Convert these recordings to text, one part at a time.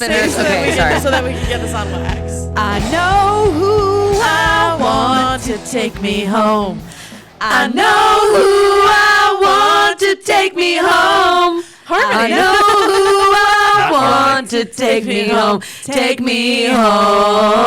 Okay, sorry. So that we can get this on wax. I know who I want to take me home. I know who I want to take me home. Harmony. I know who I want to take me home. Take me home.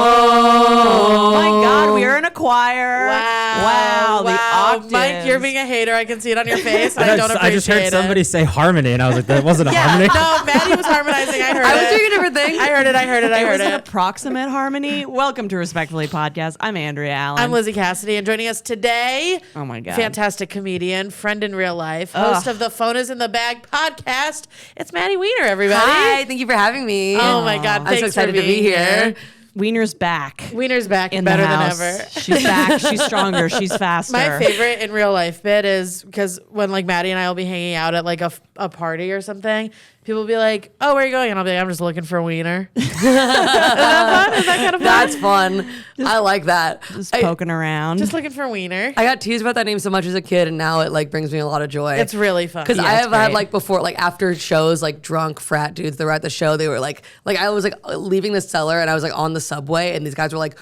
Oh my God, we are in a choir. Wow. The octaves. Mike, you're being a hater. I can see it on your face. I don't appreciate it. I just heard somebody say harmony, and I was like, that wasn't a harmony. No, Maddie was harmonizing. I heard it. I was doing a different thing. I heard it. It was an approximate harmony. Welcome to Respectfully Podcast. I'm Andrea Allen. I'm Lizzie Cassidy, and joining us today, oh my God, fantastic comedian, friend in real life, host of the Phone Is in the Bag podcast. It's Maddie Wiener, everybody. Hi, thank you for having me. Oh my God, I'm so excited to be here. Wiener's back. Wiener's back in better the than house. ever. She's back. She's stronger. She's faster. My favorite in real life bit is because when like Maddie and I will be hanging out at like a party or something, people will be like, "Oh, where are you going?" And I'll be like, "I'm just looking for a wiener." Is that fun? Is that kind of fun? That's fun. I like that. Just poking around. Just looking for a wiener. I got teased about that name so much as a kid, and now it like brings me a lot of joy. It's really fun. Because I have great. had like before, like after shows, like drunk frat dudes that were at the show, they were like I was like leaving the cellar and I was like on the subway, and these guys were like,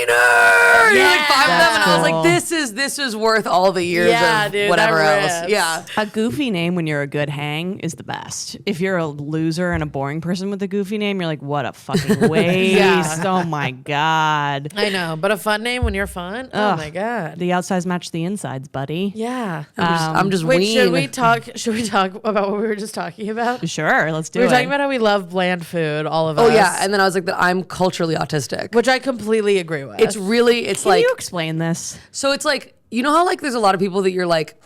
"Wiener!" Yeah, like five of them, and I was cool. like, "This is worth all the years of dude, whatever that else." rips. Yeah. A goofy name when you're a good hang is the best. If you're a loser and a boring person with a goofy name, you're like, what a fucking waste. Yeah. Oh my God. I know, but a fun name when you're fun. Oh my God. The outsides match the insides, buddy. Yeah. I'm just Wait, ween. should we talk about what we were just talking about? Sure, let's do We it. were talking about how we love bland food, all of us. Oh yeah, and then I was like, that I'm culturally autistic. which I completely agree with. It's Can like you explain this? So it's like, you know how like there's a lot of people that you're like,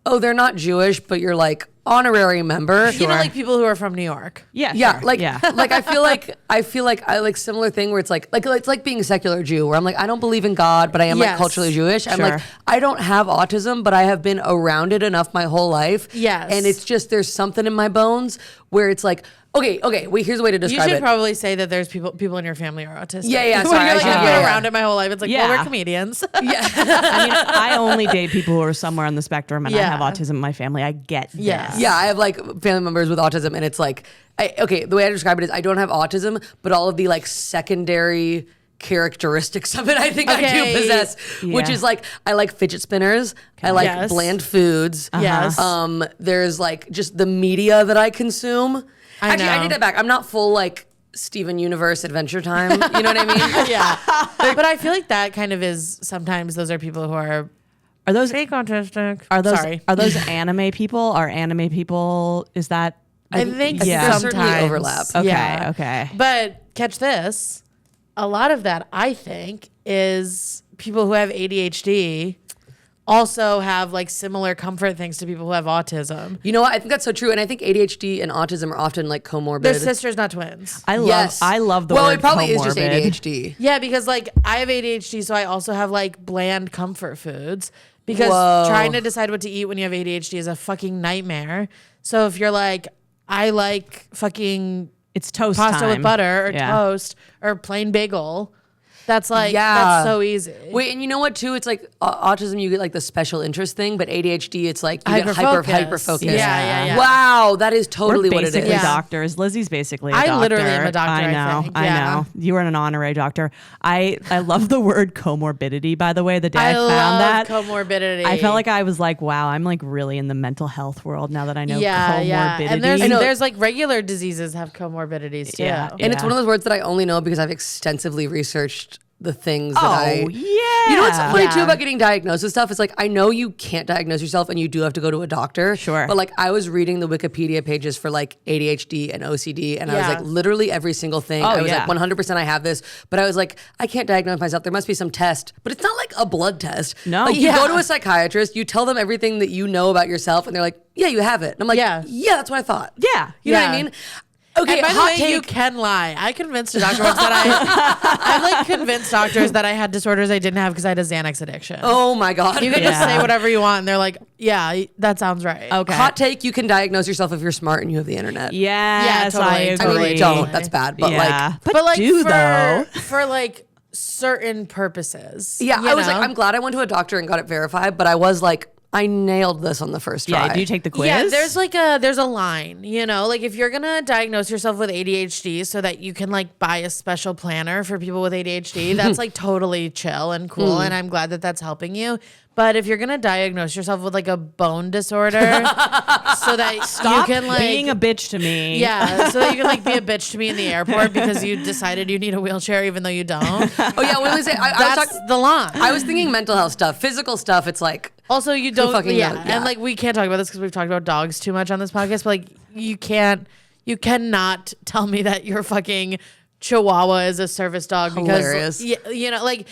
oh, they're not Jewish, but you're like honorary member. you know, like people who are from New York. Yeah, Yeah, sure. like yeah. like I feel like I like similar thing where it's like it's like being a secular Jew where I'm like I don't believe in God, but I am like Yes. culturally Jewish. I'm like Sure. I don't have autism, but I have been around it enough my whole life. Yes. And it's just there's something in my bones where it's like okay, wait, here's a way to You describe should it. probably say that there's people in your family are autistic. Yeah, When sorry, you're I like, should- I've yeah, been yeah. around it my whole life. It's like, Yeah. well, we're comedians. I mean, I only date people who are somewhere on the spectrum, and I Yeah. have autism in my family. I get this. Yeah. Yeah, I have like family members with autism, and it's like, the way I describe it is I don't have autism, but all of the like secondary characteristics of it I think I Okay. do possess, which Yeah. is like I like fidget spinners, I like Yes. bland foods. Yes. There's like just the media that I consume. Actually, I know. take that back. I'm not full like Steven Universe Adventure Time. You know what I mean? Yeah. But I feel like that kind of is sometimes those are people who are Are fake autistic. are those Sorry. are those anime people? Are anime people? Is that? I think Yeah. There's sometimes. certainly overlap. Okay. Yeah. Okay. But catch this. A lot of that, I think, is people who have ADHD also have like similar comfort things to people who have autism. You know what? I think that's so true, and I think ADHD and autism are often like comorbid. They're sisters, not twins. I love. Yes. I love the well, word it probably is just comorbid. ADHD. Yeah, because like I have ADHD, so I also have like bland comfort foods. Because Whoa. trying to decide what to eat when you have ADHD is a fucking nightmare. So if you're like, I like fucking It's toast pasta time. with butter or Yeah. toast or plain bagel, that's like Yeah. that's so easy. Wait, and you know what too? It's like autism, you get like the special interest thing, but ADHD, it's like you get Hyper-focus. hyper focused. Yeah. Wow, that is totally We're what it basically is. Yeah. doctors. Lizzie's basically a I doctor. literally am a doctor, I I know. think. Yeah. know. You are an honorary doctor. I love the word comorbidity, by the way, the day I, love found that. comorbidity. I felt like I was like, wow, I'm like really in the mental health world now that I know comorbidity. And there's like regular diseases have comorbidities too. Yeah. And it's one of those words that I only know because I've extensively researched the things that Oh, yeah. You know what's funny too Yeah. about getting diagnosed with stuff? It's like I know you can't diagnose yourself and you do have to go to a doctor. Sure. But like I was reading the Wikipedia pages for like ADHD and OCD and I was Yeah. like literally every single thing. Oh, I was yeah. like 100% I have this. But I was like, I can't diagnose myself. There must be some test. But it's not like a blood test. No. Like you Yeah. go to a psychiatrist, you tell them everything that you know about yourself and they're like, yeah, you have it. And I'm like, Yeah. yeah, that's what I thought. Yeah. You know what Yeah. I mean? Okay, And by the hot way, take. you can lie. I convinced a doctor once that I've like convinced doctors that I had disorders I didn't have because I had a Xanax addiction. Oh my God. You can just Yeah. say whatever you want, and they're like, "Yeah, that sounds right." Okay. Hot take, you can diagnose yourself if you're smart and you have the internet. Yes, Yeah, totally. I I agree. mean, don't. That's bad. But yeah. like, but like do for, though. for like certain purposes. yeah, you I was know? like, I'm glad I went to a doctor and got it verified, but I was like, I nailed this on the first try. Yeah, do you take the quiz? Yeah, there's a line, like if you're gonna diagnose yourself with ADHD so that you can like buy a special planner for people with ADHD, that's like totally chill and cool, and I'm glad that that's helping you. But if you're gonna diagnose yourself with like a bone disorder, so that Stop you can like being a bitch to me. yeah, so that you can like be a bitch to me in the airport because you decided you need a wheelchair even though you don't. Oh yeah, what was it? That's the line. I was thinking mental health stuff, physical stuff. It's like Also, you don't. fucking Yeah. knows? Yeah. And like we can't talk about this because we've talked about dogs too much on this podcast. But like you cannot tell me that your fucking Chihuahua is a service dog Hilarious. because like.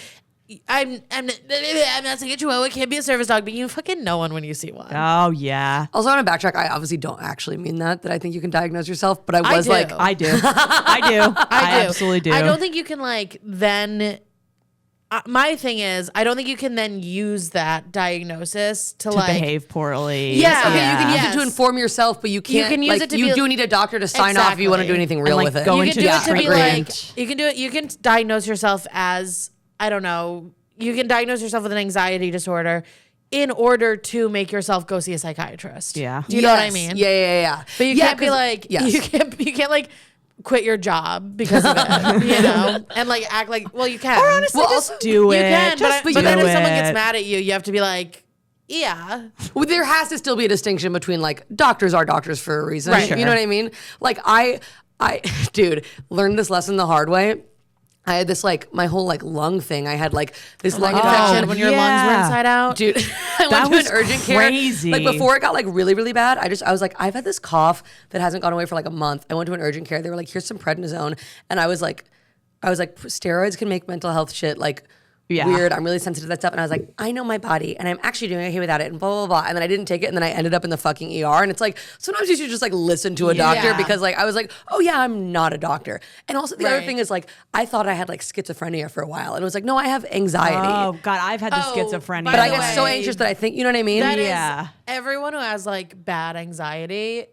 I'm not saying a Chihuahua can't be a service dog, but you fucking know one when you see one. Oh yeah. Also, I want to backtrack. I obviously don't actually mean that I think you can diagnose yourself, but I was do. like, I do. I absolutely do. I don't think you can like then. My thing is, I don't think you can then use that diagnosis to like behave poorly. Yeah. okay, you can use Yes. it to inform yourself, but you can't. can use like, it to you be- do need a doctor to sign off if you want to do Exactly. anything real like, with it. go You into can do it to be treatment. like you can do it. You can diagnose yourself as I don't know. You can diagnose yourself with an anxiety disorder in order to make yourself go see a psychiatrist. Yeah. Do you know what I mean? Yeah. But you can't be like you can't like quit your job because of it, and like act like you can. Or honestly, Well, just also- do you it. can, Just but do then if someone it. gets mad at you, you have to be like, yeah. Well, there has to still be a distinction between like doctors are doctors for a reason. Right. You know what I mean? Like I, dude, learned this lesson the hard way. I had this like my whole like lung thing. I had like this lung infection When your lungs were yeah. inside out. Dude, I went to was an urgent crazy. care. Like before it got like really, really bad, I was like, I've had this cough that hasn't gone away for like a month. I went to an urgent care. They were like, here's some prednisone. And I was like, steroids can make mental health shit like Yeah. weird. I'm really sensitive to that stuff. And I was like, I know my body and I'm actually doing okay without it and blah, blah, blah. And then I didn't take it. And then I ended up in the fucking ER. And it's like, sometimes you should just like listen to a doctor Yeah. because like, I was like, oh yeah, I'm not a doctor. And also the other Right. thing is like, I thought I had like schizophrenia for a while. And it was like, no, I have anxiety. Oh God, I've had the Oh, schizophrenia. But I the get so way, anxious that I think, you know what I mean? That is Yeah. everyone who has like bad anxiety.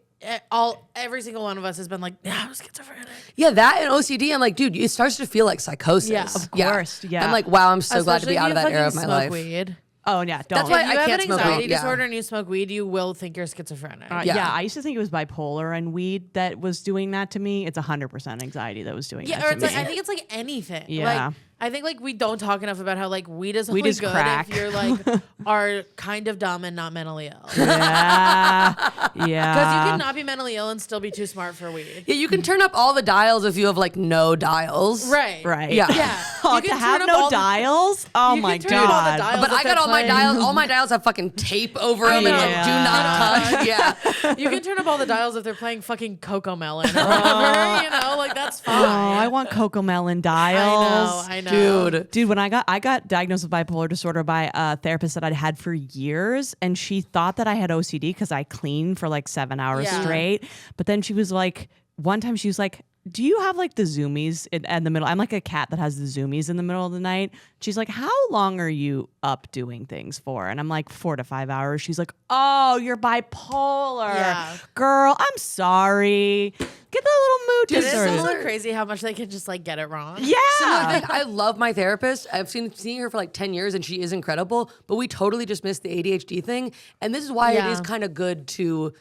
Every single one of us has been like, yeah, I was schizophrenic. Yeah, that and OCD. I'm like, dude, it starts to feel like psychosis. Yeah. Of course, yeah. I'm like, wow, I'm so glad to Especially be if out you of that era of fucking my smoke life. Weed. Oh yeah, don't. That's why If you I have can't an smoke anxiety weed, yeah. disorder and you smoke weed, you will think you're schizophrenic. Yeah, I used to think it was bipolar and weed that was doing that to me. It's 100% anxiety that was doing Yeah, that or to it's me. like I think it's like anything. Yeah. Like I think like we don't talk enough about how like weed is only is good crack. if you're like are kind of dumb and not mentally ill. yeah, Because yeah. you can not be mentally ill and still be too smart for weed. Yeah, you can turn up all the dials if you have like no dials. Right. Right. Yeah. Yeah. Oh, You to can have turn up no all the- dials? Oh you my can turn up all the God. dials But if I got they're all my playing- dials. All my dials have fucking tape over them and like Yeah. do not touch. Yeah. You can turn up all the dials if they're playing fucking Coco Melon or whatever, like that's fine. Oh, I want Coco Melon dials. I know. Dude. When I got diagnosed with bipolar disorder by a therapist that I'd had for years, and she thought that I had OCD because I cleaned for like 7 hours Yeah. straight. But then she was like, one time she was like, do you have like the zoomies in the middle? I'm like a cat that has the zoomies in the middle of the night. She's like, how long are you up doing things for? And I'm like, 4 to 5 hours. She's like, oh, you're bipolar. Yeah. Girl, I'm sorry. Get the little mood It is disorder. so crazy how much they can just like get it wrong. Yeah. Similar thing. I love my therapist. I've seen her for like 10 years and she is incredible, but we totally just missed the ADHD thing. And this is why Yeah. it is kind of good to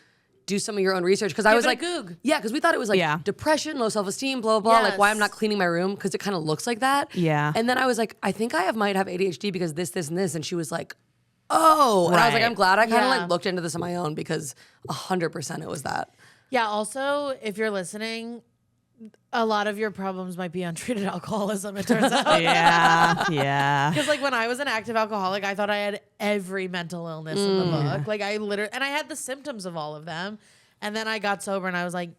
do some of your own research. Because I was it a like, goog. yeah, because we thought it was like Yeah. depression, low self-esteem, blah, blah, blah. Like why I'm not Yes. cleaning my room because it kind of looks like that. Yeah. And then I was like, I think I might have ADHD because this, and this. And she was like, oh. And I was like, Right. I'm glad I kind of Yeah. like looked into this on my own because 100% it was that. Yeah. Also, if you're listening, a lot of your problems might be untreated alcoholism, it turns out. Yeah. Yeah. Because like when I was an active alcoholic, I thought I had every mental illness in the book. Like I literally, and I had the symptoms of all of them. And then I got sober and I was like,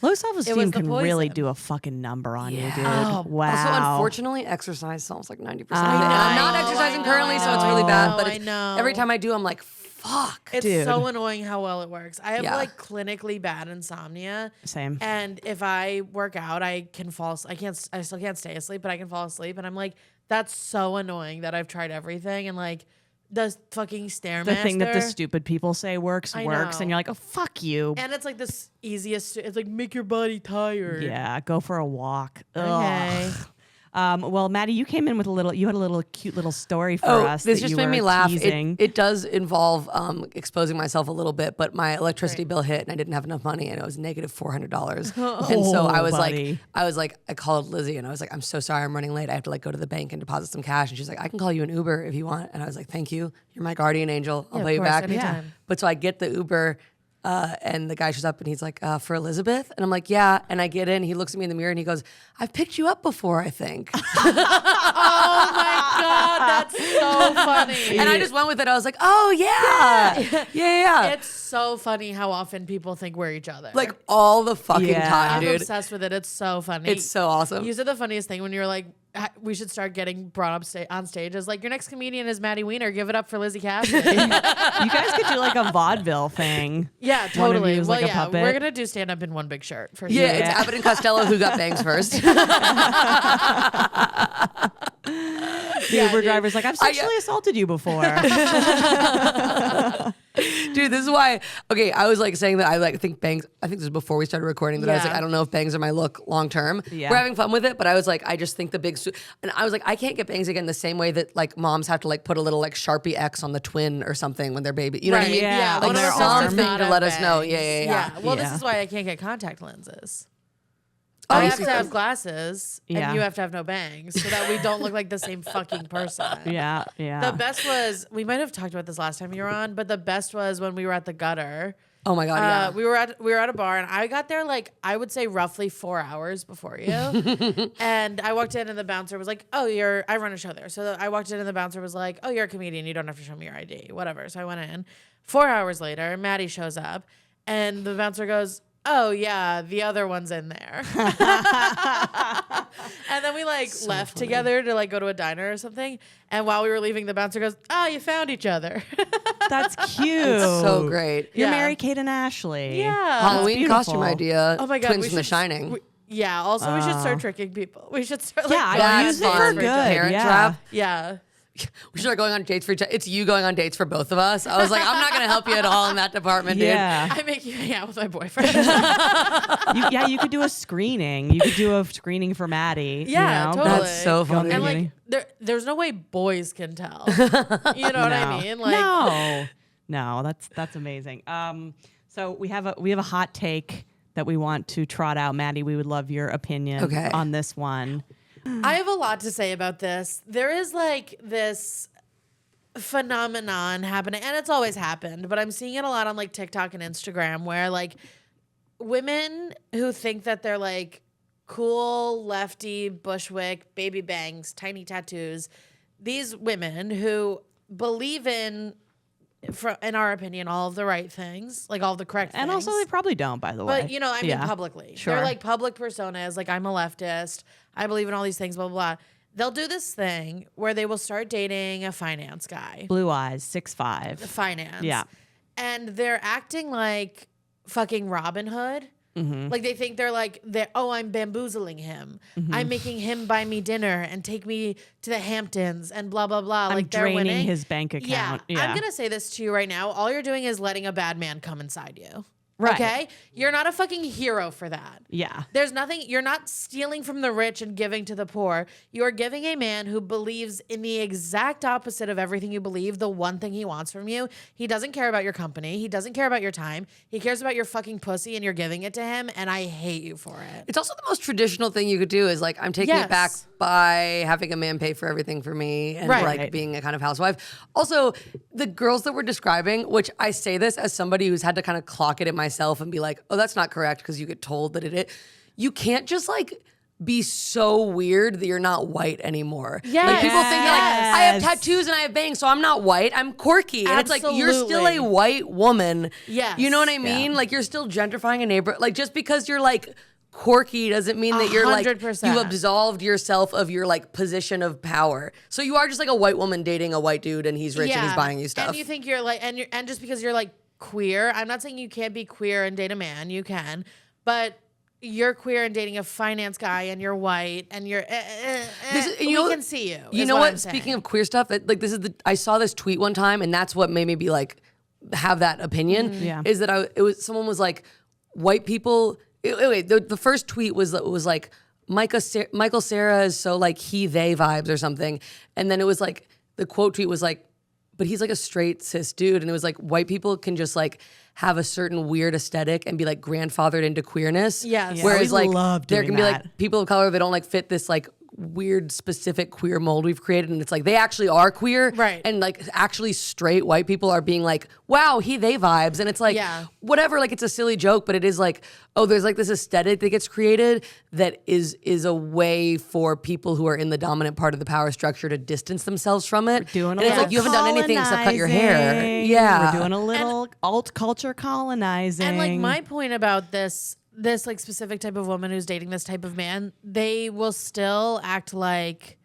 Low It self-esteem was the can really poison. do a fucking number on you, dude. Oh, wow. Also, unfortunately, exercise solves like 90%. I And I'm not know, exercising I know, currently, I so it's really bad. know, But I it's, know. every time I do, I'm like, fuck. it's Dude. so annoying how well it works. I have Yeah. like clinically bad insomnia. Same. And if I work out, I still can't stay asleep, but I can fall asleep. And I'm like, that's so annoying that I've tried everything. And like the fucking Stairmaster. The thing that the stupid people say works, I works, know. and you're like, oh, fuck you. And it's like it's like make your body tired. Yeah, go for a walk. Okay. Ugh. Well, Maddie, you came in with you had a little cute little story for us. This that just you made were me laugh. teasing. It does involve exposing myself a little bit, but my electricity bill hit and I didn't have enough money and it was negative $400. And so I was buddy. I called Lizzie and I was like, I'm so sorry, I'm running late. I have to like go to the bank and deposit some cash. And she's like, I can call you an Uber if you want. And I was like, thank you. You're my guardian angel. I'll pay you back. anytime. But so I get the Uber. And the guy shows up and he's like, for Elizabeth? And I'm like, yeah. And I get in, he looks at me in the mirror and he goes, I've picked you up before, I think. Oh my God, that's so funny. And I just went with it. I was like, oh, yeah. Yeah. It's so funny how often people think we're each other. Like all the fucking time, I'm dude. obsessed with it. It's so funny. It's so awesome. You said the funniest thing when you were like, we should start getting brought up on stage as like, your next comedian is Maddie Wiener. Give it up for Lizzie Cassidy. You guys could do like a vaudeville thing. Yeah, One of totally. you is Well, like a yeah, puppet. we're going to do stand up in one big shirt for sure. Yeah, it's Abbott and Costello who got bangs first. The Uber driver's like, I've sexually assaulted you before. Dude, this is why. Okay, I was like saying that I like think bangs. I think this was before we started recording. That I was like, I don't know if bangs are my look long term. Yeah. We're having fun with it, but I was like, I just think the big. And I was like, I can't get bangs again the same way that like moms have to like put a little like Sharpie X on the twin or something when they're baby. You know what I mean? Yeah, one on of their us arm. does Something not to have let us know. bangs. Yeah. Well, Yeah. this is why I can't get contact lenses. Oh, I you have see to have those? glasses, Yeah. and you have to have no bangs, so that we don't look like the same fucking person. Yeah. The best was, we might have talked about this last time you were on, but the best was when we were at the Gutter. Oh my god, yeah. We were at a bar, and I got there like, I would say roughly 4 hours before you. And I walked in and the bouncer was like, oh, I run a show there. So I walked in and the bouncer was like, oh, you're a comedian. You don't have to show me your ID, whatever. So I went in. 4 hours later, Maddie shows up and the bouncer goes, oh yeah, the other one's in there. And then we like left together to like go to a diner or something. And while we were leaving, the bouncer goes, oh, you found each other. That's cute. So great. You're Yeah. Mary Kate and Ashley. Yeah. Halloween beautiful. costume idea. Oh my God. Twins we from The should- Shining. Yeah. Also, we should start tricking people. We should start. Yeah, Like, I buying use it dates for each good. other. Parent Yeah. trap. Yeah. We should start going on dates for each other. It's you going on dates for both of us. I was like, I'm not going to help you at all in that department, dude. Yeah. I make you hang out with my boyfriend. You could do a screening. You could do a screening for Maddie. Yeah, you know? totally. That's so funny. And like, there's no way boys can tell. You know what I mean? Like, no, that's amazing. So we have a hot take that we want to trot out. Maddie, we would love your opinion on this one. I have a lot to say about this. There is like this phenomenon happening, and it's always happened, but I'm seeing it a lot on like TikTok and Instagram where like women who think that they're like cool, lefty, Bushwick, baby bangs, tiny tattoos, these women who believe in our opinion, all of the right things, like all the correct things. And also they probably don't, by the way. But, you know, I mean, publicly. Sure. They're like public personas, like I'm a leftist, I believe in all these things, blah, blah, blah. They'll do this thing where they will start dating a finance guy. Blue eyes, 6'5". Finance. Yeah. And they're acting like fucking Robin Hood. Mm-hmm. Like they think I'm bamboozling him. Mm-hmm. I'm making him buy me dinner and take me to the Hamptons and blah, blah, blah. I'm like they're draining winning. his bank account. Yeah. I'm going to say this to you right now. All you're doing is letting a bad man come inside you. Right. Okay? You're not a fucking hero for that. Yeah. There's nothing, you're not stealing from the rich and giving to the poor. You're giving a man who believes in the exact opposite of everything you believe, the one thing he wants from you. He doesn't care about your company. He doesn't care about your time. He cares about your fucking pussy and you're giving it to him. And I hate you for it. It's also the most traditional thing you could do is like, I'm taking it back by having a man pay for everything for me and like being a kind of housewife. Also, the girls that we're describing, which I say this as somebody who's had to kind of clock it in myself and be like, oh, that's not correct because you get told that it is. You can't just like be so weird that you're not white anymore. Yes. Like people think like, I have tattoos and I have bangs, so I'm not white. I'm quirky. And it's like, you're still a white woman. Yes. You know what I mean? Like you're still gentrifying a neighborhood. Like just because you're like quirky doesn't mean that you're like 100%. you absolved yourself of your like position of power. So you are just like a white woman dating a white dude and he's rich and he's buying you stuff. And you think you're like, and just because you're like queer, I'm not saying you can't be queer and date a man, you can, but you're queer and dating a finance guy and you're white and you're we can see you. You know what? Speaking of queer stuff, like this is I saw this tweet one time and that's what made me be like have that opinion. Yeah. Is that someone was like white people. Wait, the first tweet was like Michael Cera is so like they vibes or something. And then it was like, the quote tweet was like, but he's like a straight cis dude. And it was like, white people can just like have a certain weird aesthetic and be like grandfathered into queerness. Yes. Yeah, Whereas we like love there doing can be that. like people of color that don't like fit this like weird specific queer mold we've created, and it's like they actually are queer, right? And like actually straight white people are being like, wow, they vibes, and it's like whatever, like it's a silly joke, but it is like, oh, there's like this aesthetic that gets created that is a way for people who are in the dominant part of the power structure to distance themselves from it. We're doing and it's like you haven't done anything except cut your hair. colonizing. Yeah, We're doing a little alt culture colonizing. And like my point about this like specific type of woman who's dating this type of man, they will still act like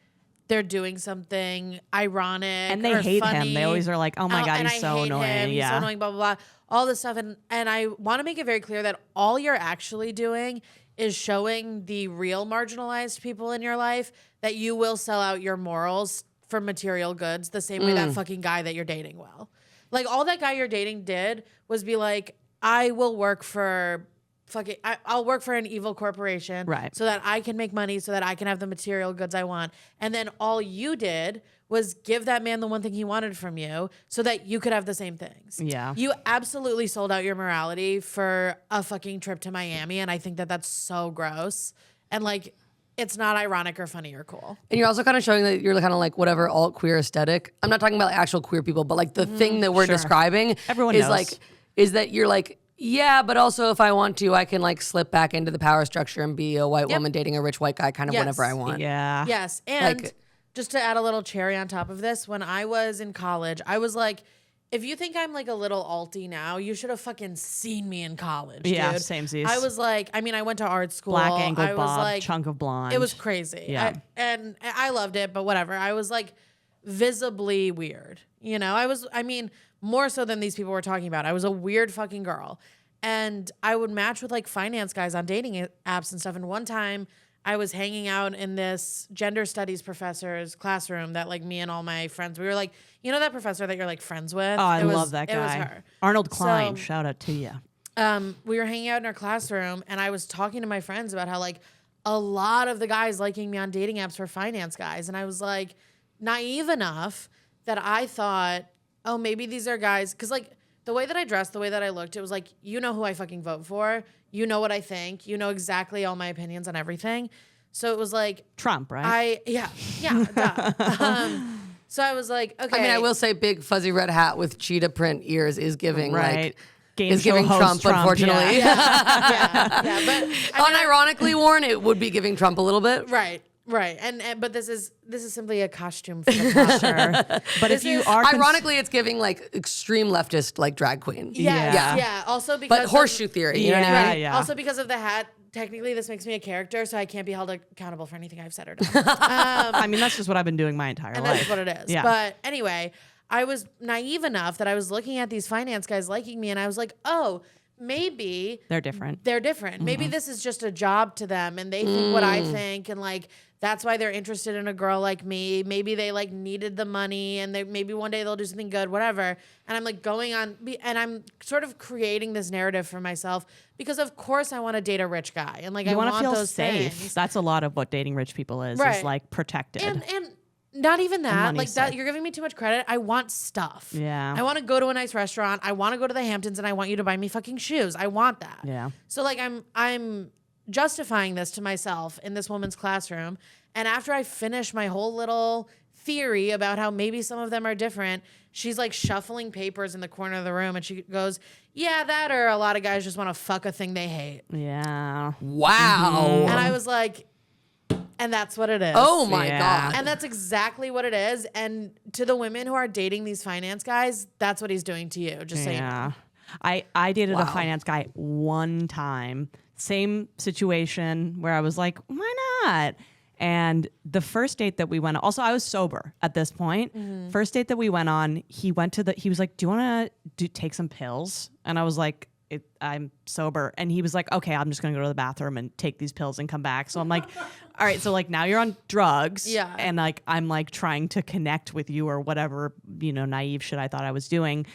they're doing something ironic and they or hate funny. him. They always are like, oh my God, and he's so hate annoying. him, Yeah. he's so annoying, blah, blah, blah. All this stuff. And I want to make it very clear that all you're actually doing is showing the real marginalized people in your life that you will sell out your morals for material goods the same way that fucking guy that you're dating will. Like all that guy you're dating did was be like, I will work for I'll work for an evil corporation, right, so that I can make money, so that I can have the material goods I want. And then all you did was give that man the one thing he wanted from you so that you could have the same things. Yeah. You absolutely sold out your morality for a fucking trip to Miami. And I think that that's so gross. And like, it's not ironic or funny or cool. And you're also kind of showing that you're kind of like whatever alt queer aesthetic. I'm not talking about actual queer people, but like the thing that we're describing Everyone is knows. like, is that you're like, yeah, but also if I want to, I can like slip back into the power structure and be a white woman dating a rich white guy kind of whenever I want. Yeah. Yes. And Like- just to add a little cherry on top of this, when I was in college, I was like, if you think I'm like a little alty now, you should have fucking seen me in college. Yeah, dude. samesies. I was like, I mean, I went to art school. Black angled I was bob, like, chunk of blonde. It was crazy. Yeah. And I loved it, but whatever. I was like visibly weird. You know, I mean, more so than these people were talking about. I was a weird fucking girl. And I would match with like finance guys on dating apps and stuff. And one time I was hanging out in this gender studies professor's classroom that like me and all my friends, we were like, you know, that professor that you're like friends with? Oh, I love that guy. It was her. Arnold Klein, So- shout out to you. We were hanging out in our classroom and I was talking to my friends about how like a lot of the guys liking me on dating apps were finance guys. And I was like naive enough that I thought, oh, maybe these are guys. Cause like the way that I dressed, the way that I looked, it was like, you know who I fucking vote for. You know what I think. You know exactly all my opinions on everything. So it was like Trump, right? yeah. Duh. So I was like, okay. I mean, I will say big fuzzy red hat with cheetah print ears is giving Right. like, Game is show giving host Trump, unfortunately. yeah. But Unironically worn, it would be giving Trump a little bit. Right. And but this is simply a costume for the culture. But if you are Ironically, it's giving like extreme leftist like drag queen. Yeah. Also because But horseshoe theory, you know what I mean? Yeah. Also because of the hat, technically this makes me a character, so I can't be held accountable for anything I've said or done. I mean, that's just what I've been doing my entire And life. that's what it is. Yeah. But anyway, I was naive enough that I was looking at these finance guys liking me and I was like, oh, maybe They're different. Maybe this is just a job to them and they think what I think and like that's why they're interested in a girl like me. Maybe they like needed the money and they maybe one day they'll do something good, whatever. And I'm like going on and I'm sort of creating this narrative for myself because of course I want to date a rich guy and like You I want want to feel those safe. things. That's a lot of what dating rich people is Right. like protected. And not even that. money's Like that sake. you're giving me too much credit. I want stuff. Yeah. I want to go to a nice restaurant. I want to go to the Hamptons and I want you to buy me fucking shoes. I want that. Yeah. So like I'm justifying this to myself in this woman's classroom. And after I finish my whole little theory about how maybe some of them are different, she's like shuffling papers in the corner of the room and she goes, yeah, that or a lot of guys just want to fuck a thing they hate. Yeah. Wow. And I was like, and that's what it is. Oh my Yeah. God. And that's exactly what it is. And to the women who are dating these finance guys, that's what he's doing to you. Just so you know. Yeah. I dated a finance guy one time. Same situation where I was like, why not? And the first date that we went on, also I was sober at this point. First date that we went on, he was like, do you want to take some pills? And I was like, I'm sober. And he was like, okay, I'm just going to go to the bathroom and take these pills and come back. So I'm like, all right, so like now you're on drugs. Yeah. And like, I'm like trying to connect with you or whatever, naive shit I thought I was doing.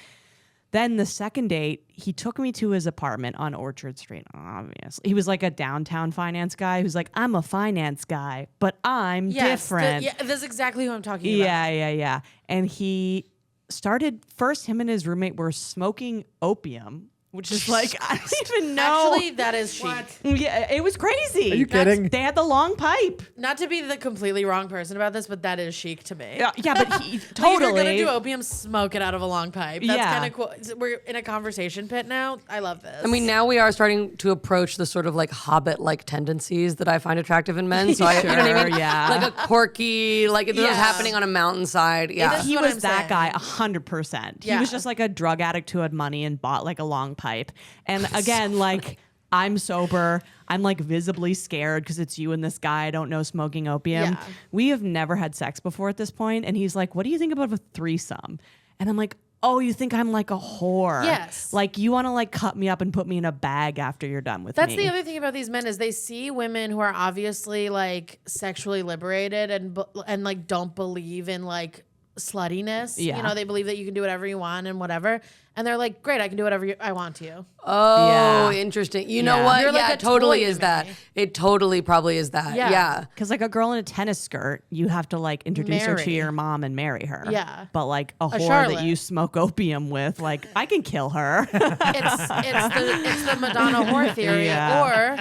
Then the second date, he took me to his apartment on Orchard Street, obviously. He was like a downtown finance guy who's like, I'm a finance guy, but I'm different. That's exactly who I'm talking about. Yeah. And he started, first him and his roommate were smoking opium, which is like, I don't even know. Actually, that is chic. Yeah, it was crazy. Are you kidding? They had the long pipe. Not to be the completely wrong person about this, but that is chic to me. Yeah, but he Like, totally. if you're gonna do opium, smoke it out of a long pipe. That's Yeah. kind of cool. We're in a conversation pit now. I love this. I mean, now we are starting to approach the sort of like Hobbit-like tendencies that I find attractive in men. So you know what I mean? Yeah. Like a quirky, like if this was happening on a mountainside. Yeah. is He what was I'm that saying. guy 100%. He Yeah. was just like a drug addict who had money and bought like a long pipe. And again, like I'm sober. I'm like visibly scared because it's you and this guy I don't know smoking opium. Yeah. We have never had sex before at this point. And he's like, what do you think about a threesome? And I'm like, oh, you think I'm like a whore? Yes. Like you want to like cut me up and put me in a bag after you're done with That's me. the other thing about these men is they see women who are obviously like sexually liberated and like don't believe in like sluttiness. Yeah. You know, they believe that you can do whatever you want and whatever. And they're like, great, I can do whatever I want to you. Oh, Yeah. interesting. You Yeah. know what? You're like yeah, a it totally toy to is that. me. It totally probably is that. Yeah. Yeah. Because like a girl in a tennis skirt, you have to like introduce her to Marry. your mom and marry her. Yeah. But like a whore Charlotte. that you smoke opium with, like I can kill her. It's the Madonna whore theory Yeah. or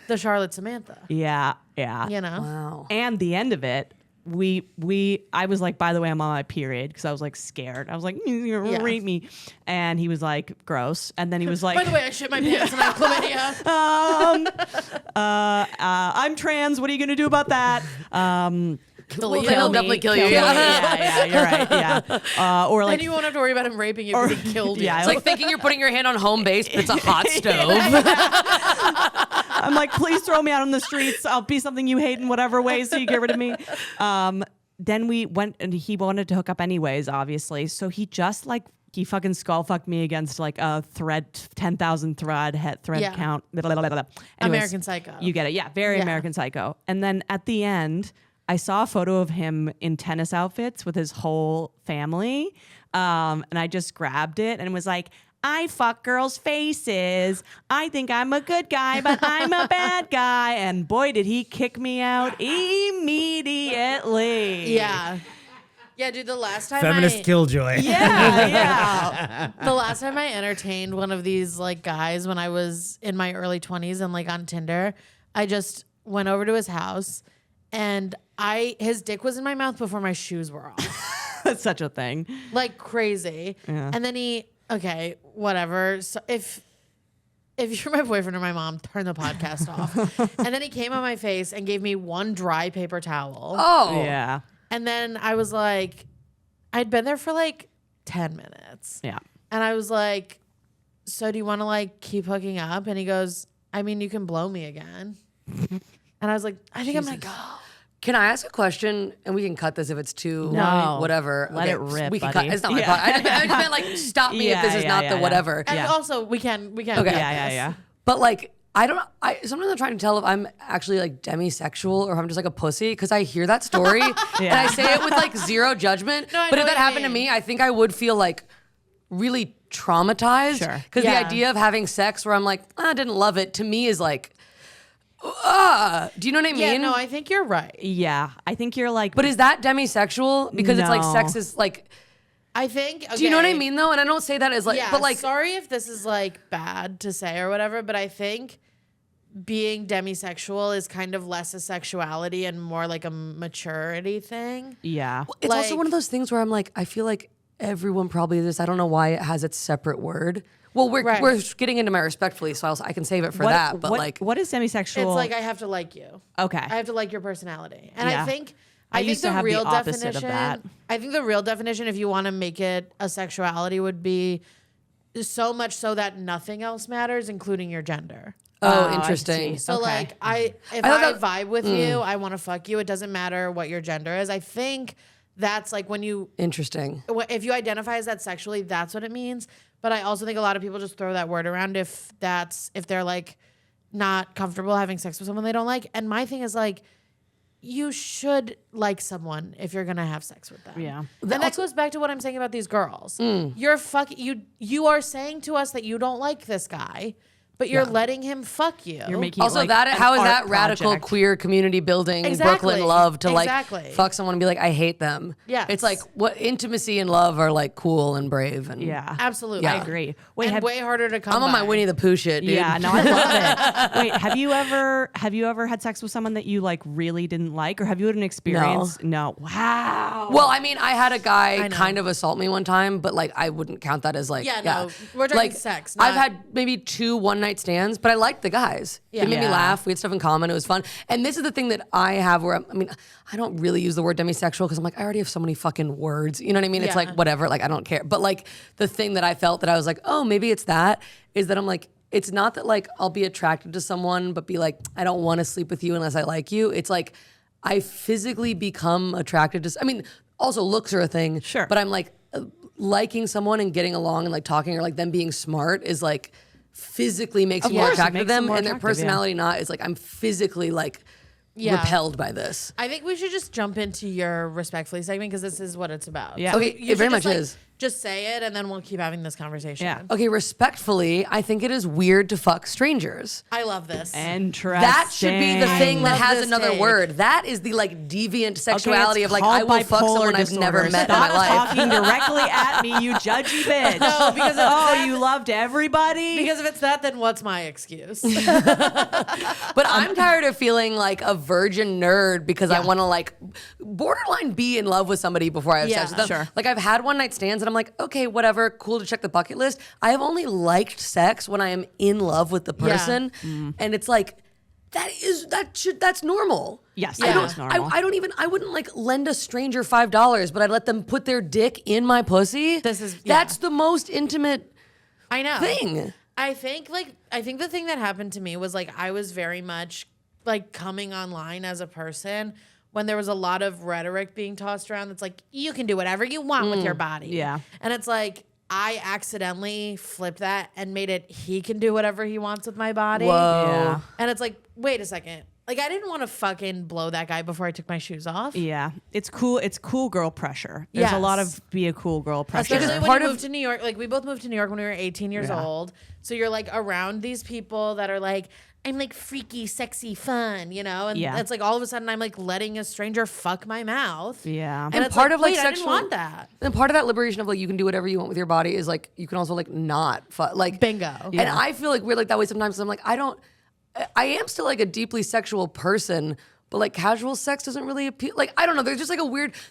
the Charlotte Samantha. Yeah. You know? Wow. And the end of it, I was like, by the way, I'm on my period because I was like scared. I was like, you're gonna Yeah. rape me. And he was like, gross. And then he was like, By the way, I shit my pants and I have chlamydia. I'm trans. What are you going to do about that? Delete then he'll me. definitely kill you. me. Yeah. Yeah, you're right. Yeah. Or like, Then you won't have to worry about him raping you because he killed you. yeah, It's like thinking you're putting your hand on home base, but it's a hot stove. I'm like, please throw me out on the streets. I'll be something you hate in whatever way, so you get rid of me. Then we went, and he wanted to hook up anyways, obviously. So he just like he fucking skull fucked me against like a thread, 10,000 thread Yeah. count. Anyways, American Psycho. You get it, yeah, very Yeah. American Psycho. And then at the end, I saw a photo of him in tennis outfits with his whole family, and I just grabbed it and was like, I fuck girls' faces. I think I'm a good guy, but I'm a bad guy. And boy, did he kick me out immediately. Yeah. Yeah, dude, the last time Feminist killjoy. Yeah. the last time I entertained one of these like guys when I was in my early 20s and like on Tinder, I just went over to his house and his dick was in my mouth before my shoes were off. That's such a thing. Like crazy. Yeah. And then okay, whatever. So if you're my boyfriend or my mom, turn the podcast off. And then he came on my face and gave me one dry paper towel. Oh. Yeah. And then I was like, I'd been there for like 10 minutes. Yeah. And I was like, so do you want to like keep hooking up? And he goes, I mean, you can blow me again. And I was like, I think I'm going to go. Can I ask a question? And we can cut this if it's too No. whatever. Let it rip, We can buddy. cut. It's not my Yeah. pod. I just meant like stop me if this is not the whatever. And Yeah. also, we can. Okay. Yeah. But like, sometimes I'm trying to tell if I'm actually like demisexual or if I'm just like a pussy because I hear that story and I say it with like zero judgment. No, I but know if what that you happened to mean. me, I think I would feel like really traumatized. Sure. Because Yeah. the idea of having sex where I'm like, I didn't love it, to me is like, do you know what I mean? Yeah, no, I think you're right. Yeah. I think you're like, But is that demisexual? Because it's like No. sex is like, I think. do you know what I okay, mean though? And I don't say that as like, Yeah, but like, sorry if this is like bad to say or whatever, but I think being demisexual is kind of less a sexuality and more like a maturity thing. yeah. it's also like- one of those things where I'm like, I feel like everyone probably does. I don't know why it has its separate word. Well, we're getting into my respectfully, so I can save it for that. But like, what is demisexual? It's like I have to like you. Okay. I have to like your personality. And Yeah. I think I think used to the have the real opposite of definition that. I think the real definition if you want to make it a sexuality would be so much so that nothing else matters, including your gender. oh, I interesting. see. So Okay. like if I thought I that- vibe with you, I want to fuck you. It doesn't matter what your gender is. I think that's like when you Interesting. if you identify as that sexually, that's what it means. But I also think a lot of people just throw that word around if they're like not comfortable having sex with someone they don't like. And my thing is like, you should like someone if you're gonna have sex with them. Yeah. And that goes back to what I'm saying about these girls. You are saying to us that you don't like this guy, but you're letting him fuck you. You're making Also, it like how is art that radical project. queer community building Exactly. Brooklyn love to like Exactly. fuck someone and be like, I hate them. Yes. It's like what intimacy and love are like cool and brave and Yeah. Absolutely. Yeah. I agree. Wait, And way harder to come I'm on my by. Winnie the Pooh shit, dude. Yeah, no, I love it. Wait, have you ever had sex with someone that you like really didn't like, or have you had an experience? No. Wow. Well, I mean, I had a guy I know. kind of assault me one time, but like I wouldn't count that as like Yeah, no, we're talking like, sex, I've not- had maybe 2 one-night stands, but I liked the guys. They made me Yeah. laugh. We had stuff in common. It was fun. And this is the thing that I have where I mean, I don't really use the word demisexual because I'm like, I already have so many fucking words. You know what I mean? It's Yeah. like whatever. Like I don't care. But like the thing that I felt that I was like, oh, maybe it's that is that I'm like, it's not that like I'll be attracted to someone, but be like, I don't want to sleep with you unless I like you. It's like I physically become attracted to. I mean, also looks are a thing. Sure. But I'm like liking someone and getting along and like talking or like them being smart is like physically makes me more course, it attracted to makes them them, more and their attractive, yeah. personality not is like I'm physically like repelled by this. I think we should just jump into your respectfully segment because this is what it's about. Yeah. So Okay, you it very should just, much is. Just say it, and then we'll keep having this conversation. Yeah. Okay, respectfully, I think it is weird to fuck strangers. I love this. Interesting. That should be the thing that love has this another take. word. That is the like deviant sexuality of like called I will fuck bipolar someone I've never disorder. met in Stop my life. talking directly at me, you judgy bitch. No, because if you loved everybody. because if it's that, then what's my excuse? But I'm tired of feeling like a virgin nerd because I want to like borderline be in love with somebody before I have sex with them. Sure. Like I've had one night stands and I'm like, okay, whatever, cool to check the bucket list. I have only liked sex when I am in love with the person, and it's like that's normal. Yes, Yeah. that is normal. I wouldn't like lend a stranger $5, but I'd let them put their dick in my pussy. That's the most intimate I know. thing. I think the thing that happened to me was like I was very much like coming online as a person when there was a lot of rhetoric being tossed around that's like you can do whatever you want with your body. Yeah. And it's like I accidentally flipped that and made it he can do whatever he wants with my body. Whoa. Yeah. And it's like, wait a second. Like I didn't want to fucking blow that guy before I took my shoes off. Yeah, it's cool. It's cool girl pressure. There's a lot of be a cool girl pressure. Especially when part you of- moved to New York. Like we both moved to New York when we were 18 years old. So you're like around these people that are like, I'm like freaky, sexy, fun, you know? And Yeah. it's like all of a sudden I'm like letting a stranger fuck my mouth. Yeah. And it's part like, of like wait, I didn't sexual want that. And part of that liberation of like you can do whatever you want with your body is like you can also like not like Bingo. And I feel like we're like that way sometimes. 'Cause I'm like I am still like a deeply sexual person, but like casual sex doesn't really appeal. Like I don't know. There's just like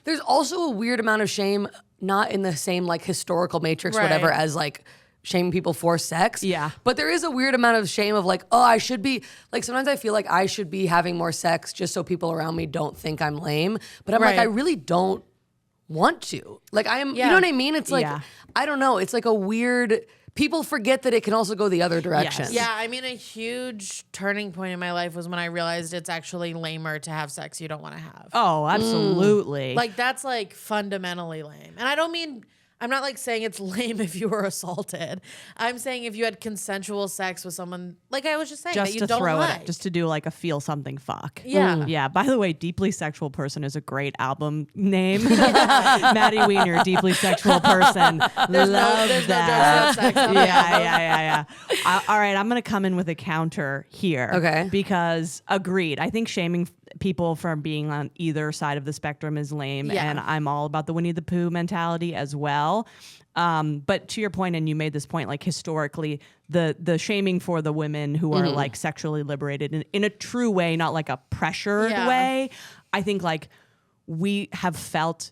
there's also a weird amount of shame, not in the same like historical matrix, whatever, Right. as like shaming people for sex. Yeah. But there is a weird amount of shame of like, oh, I should be like sometimes I feel like I should be having more sex just so people around me don't think I'm lame. But I'm like, Right. I really don't want to. Like I am, you Yeah. know what I mean? It's like, Yeah. I don't know. It's like a weird, people forget that it can also go the other direction. Yeah, I mean, a huge turning point in my life was when I realized it's actually lamer to have sex you don't want to have. Oh, absolutely. Like, that's like fundamentally lame. And I don't mean, I'm not like saying it's lame if you were assaulted. I'm saying if you had consensual sex with someone, like I was just saying, just that you to don't throw like. it, just to do like a feel something fuck. Yeah. Yeah. By the way, Deeply Sexual Person is a great album name. Maddie Wiener, Deeply Sexual Person. There's Love no jokes that. about sex on the Yeah. All right, I'm going to come in with a counter here. Okay. Because agreed. I think shaming people for being on either side of the spectrum is lame. Yeah. And I'm all about the Winnie the Pooh mentality as well. But to your point, and you made this point, like historically, the shaming for the women who are like sexually liberated in a true way, not like a pressured Yeah. way. I think like we have felt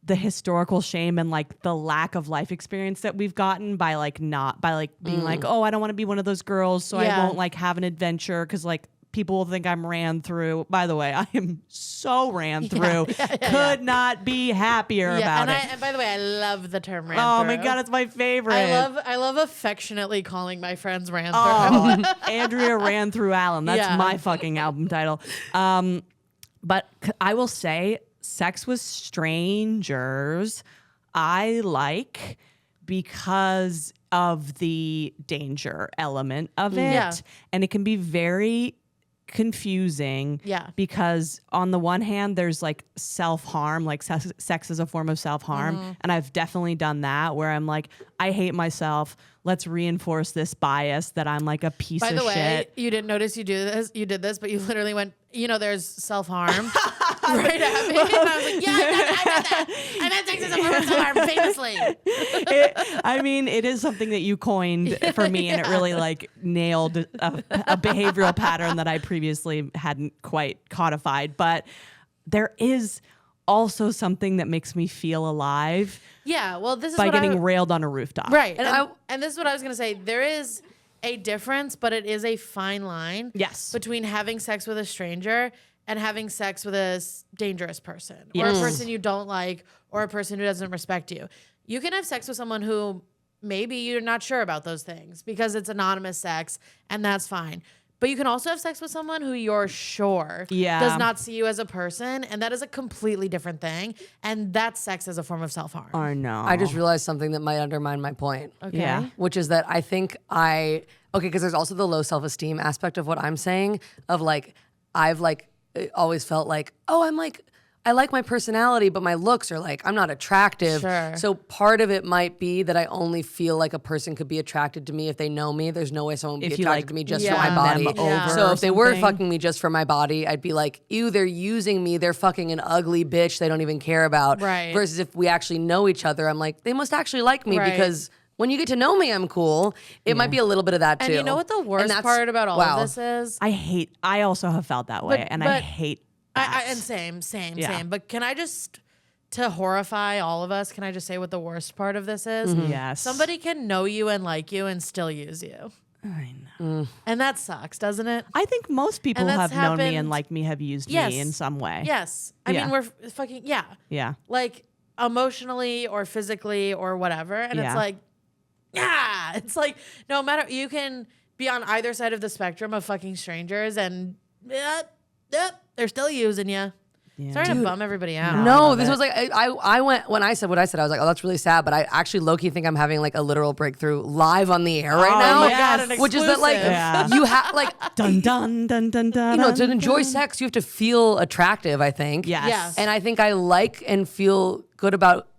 the historical shame and like the lack of life experience that we've gotten by like being like, oh, I don't want to be one of those girls, so I Yeah. won't like have an adventure because like people will think I'm ran through. By the way, I am so ran through. Could not be happier Yeah, about and it. And by the way, I love the term ran Oh through. my God, it's my favorite. I love affectionately calling my friends ran through. Oh, Andrea ran through Alan. That's Yeah. my fucking album title. But I will say, sex with strangers, I like because of the danger element of it. Yeah. And it can be very confusing. Yeah. Because on the one hand, there's like self-harm, like sex is a form of self-harm. And I've definitely done that where I'm like, I hate myself. Let's reinforce this bias that I'm like a piece of shit. By the way, you didn't notice you did this, but you literally went, there's self-harm right at me. And I was like, yeah, I know that. I meant sex is a form of self-harm, famously. It is something that you coined for me, and it really like nailed a behavioral pattern that I previously hadn't quite codified. But there is also something that makes me feel alive. Yeah, well, this is by getting railed on a rooftop. Right. And this is what I was going to say. There is a difference, but it is a fine line. Yes. Between having sex with a stranger and having sex with a dangerous person or a person you don't like or a person who doesn't respect you. You can have sex with someone who maybe you're not sure about those things because it's anonymous sex, and that's fine. But you can also have sex with someone who you're sure does not see you as a person, and that is a completely different thing. And that's sex as a form of self-harm. Oh, no. I just realized something that might undermine my point. Okay. Yeah. Which is that I think because there's also the low self-esteem aspect of what I'm saying of like, I've like always felt like, I like my personality, but my looks are like, I'm not attractive. Sure. So part of it might be that I only feel like a person could be attracted to me if they know me. There's no way someone would be attracted to me just for my body. So if they were fucking me just for my body, I'd be like, ew, they're using me. They're fucking an ugly bitch they don't even care about. Right. Versus if we actually know each other, I'm like, they must actually like me because when you get to know me, I'm cool. It might be a little bit of that too. And you know what the worst part about all of this is? I also have felt that way, I hate and same. But can I just, to horrify all of us, can I just say what the worst part of this is? Yes. Somebody can know you and like you and still use you. I know. And that sucks, doesn't it? I think most people And have that's known me happened- and liked me, have used me in some way. Yes. I mean, we're fucking, Yeah. like emotionally or physically or whatever. And it's like, it's like no matter, you can be on either side of the spectrum of fucking strangers and they're still using you. Yeah. Sorry to bum everybody out. No, this was like I went when I said what I said. I was like, oh, that's really sad. But I actually low-key think I'm having like a literal breakthrough live on the air right now. Oh my God, an which is that like you have like dun dun dun dun dun. To enjoy sex, you have to feel attractive. I think. Yes. And I think I like and feel good about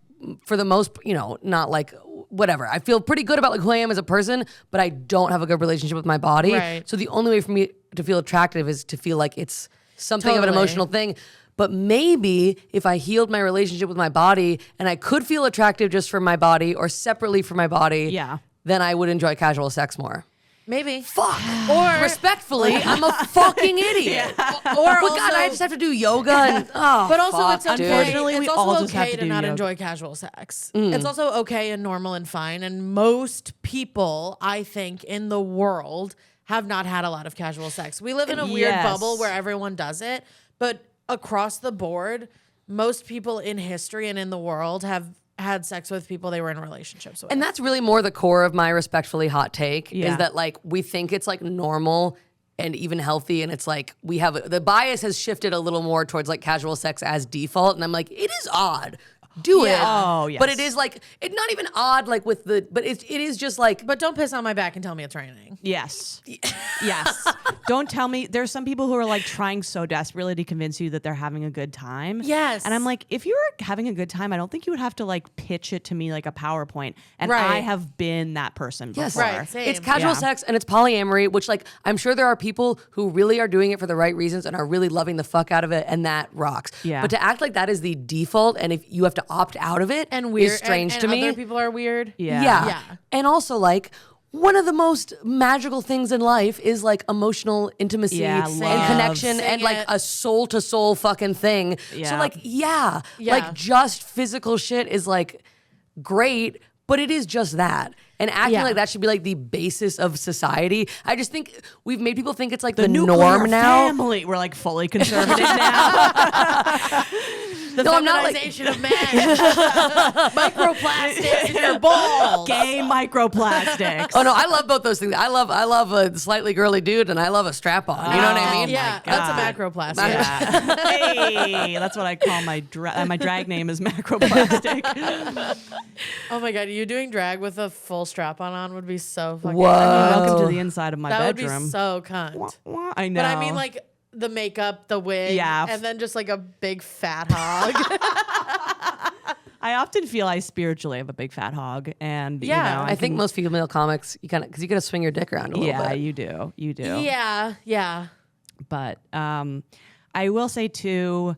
for the most. Not like. Whatever. I feel pretty good about like who I am as a person, but I don't have a good relationship with my body. Right. So the only way for me to feel attractive is to feel like it's something of an emotional thing. But maybe if I healed my relationship with my body and I could feel attractive just for my body or separately for my body, then I would enjoy casual sex more. Maybe. Fuck. Or respectfully, I'm a fucking idiot. Or also, God, I just have to do yoga and but also it's okay. Unfortunately, it's we also all just have okay to to do not yoga. enjoy casual sex. It's also okay and normal and fine. And most people, I think, in the world have not had a lot of casual sex. We live in a weird bubble where everyone does it, but across the board, most people in history and in the world have had sex with people they were in relationships with. And that's really more the core of my respectfully hot take is that like we think it's like normal and even healthy, and it's like we have the bias has shifted a little more towards like casual sex as default, and I'm like, it is odd. Do it. Oh, yes. But it is like it's not even odd like with the but it is just like But don't piss on my back and tell me it's raining. Yes. Yes. Don't tell me. There's some people who are like trying so desperately to convince you that they're having a good time. Yes. And I'm like, if you were having a good time, I don't think you would have to like pitch it to me like a PowerPoint. And Right. I have been that person before. Yes. Right. Same. It's casual sex and it's polyamory, which like I'm sure there are people who really are doing it for the right reasons and are really loving the fuck out of it, and that rocks. Yeah. But to act like that is the default, and if you have to opt out of it, And weird. is strange and to me. Other people are weird. Yeah. Yeah. And also like one of the most magical things in life is like emotional intimacy Yeah, and love. connection Sing and like it. a soul to soul fucking thing. So Yeah. like, Yeah. like just physical shit is like great, but it is just that. And acting like that should be like the basis of society. I just think we've made people think it's like the Nuclear norm now. family. We're like fully conservative now. The No, I'm not like- feminization of men. Microplastics in your balls. Gay microplastics. Oh no, I love both those things. I love a slightly girly dude, and I love a strap on. You know what I mean? Yeah, that's a macroplastic. Yeah. Hey, that's what I call my drag name is macroplastic. Oh my god, you doing drag with a full strap on would be so fucking. Whoa. Welcome to the inside of my That would bedroom. be so cunt. I know. But I mean, like the makeup, the wig, Yeah. and then just like a big fat hog. I often feel I spiritually have a big fat hog, and Yeah, you know, I think most female comics, because you gotta swing your dick around a little yeah, bit. you do. Yeah. But I will say too,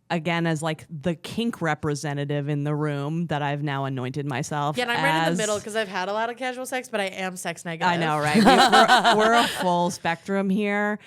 again, as like the kink representative in the room, that I've now anointed myself. Yeah, and I'm right in the as- middle because I've had a lot of casual sex, but I am sex negative. I know, right? We're a full spectrum here.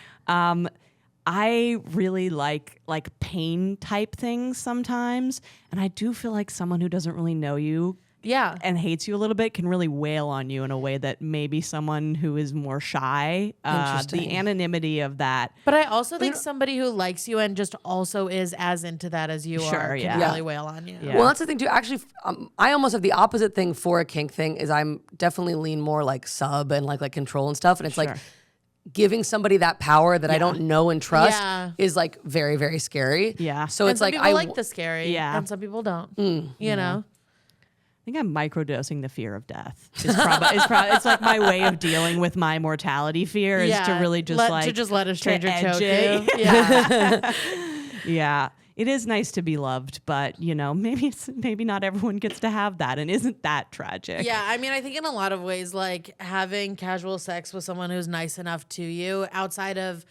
I really like pain type things sometimes, and I do feel like someone who doesn't really know you Yeah. and hates you a little bit can really wail on you in a way that maybe someone who is more shy, Interesting. the anonymity of that. But I also think somebody who likes you and just also is as into that as you Sure, are can yeah. really wail on you. Yeah. Well, that's the thing too. Actually, I almost have the opposite thing for a kink thing. Is I'm definitely lean more like sub and like control and stuff. And it's like Sure. giving somebody that power that I don't know and trust Yeah. is like very, very scary. Yeah. So And it's some like people like the scary, Yeah. and some people don't. You know, I think I'm microdosing the fear of death. It's like my way of dealing with my mortality fear is to really just let a stranger choke edge you. Yeah. Yeah. It is nice to be loved, but you know, maybe not everyone gets to have that, and isn't that tragic? Yeah, I mean, I think in a lot of ways, like having casual sex with someone who's nice enough to you, outside of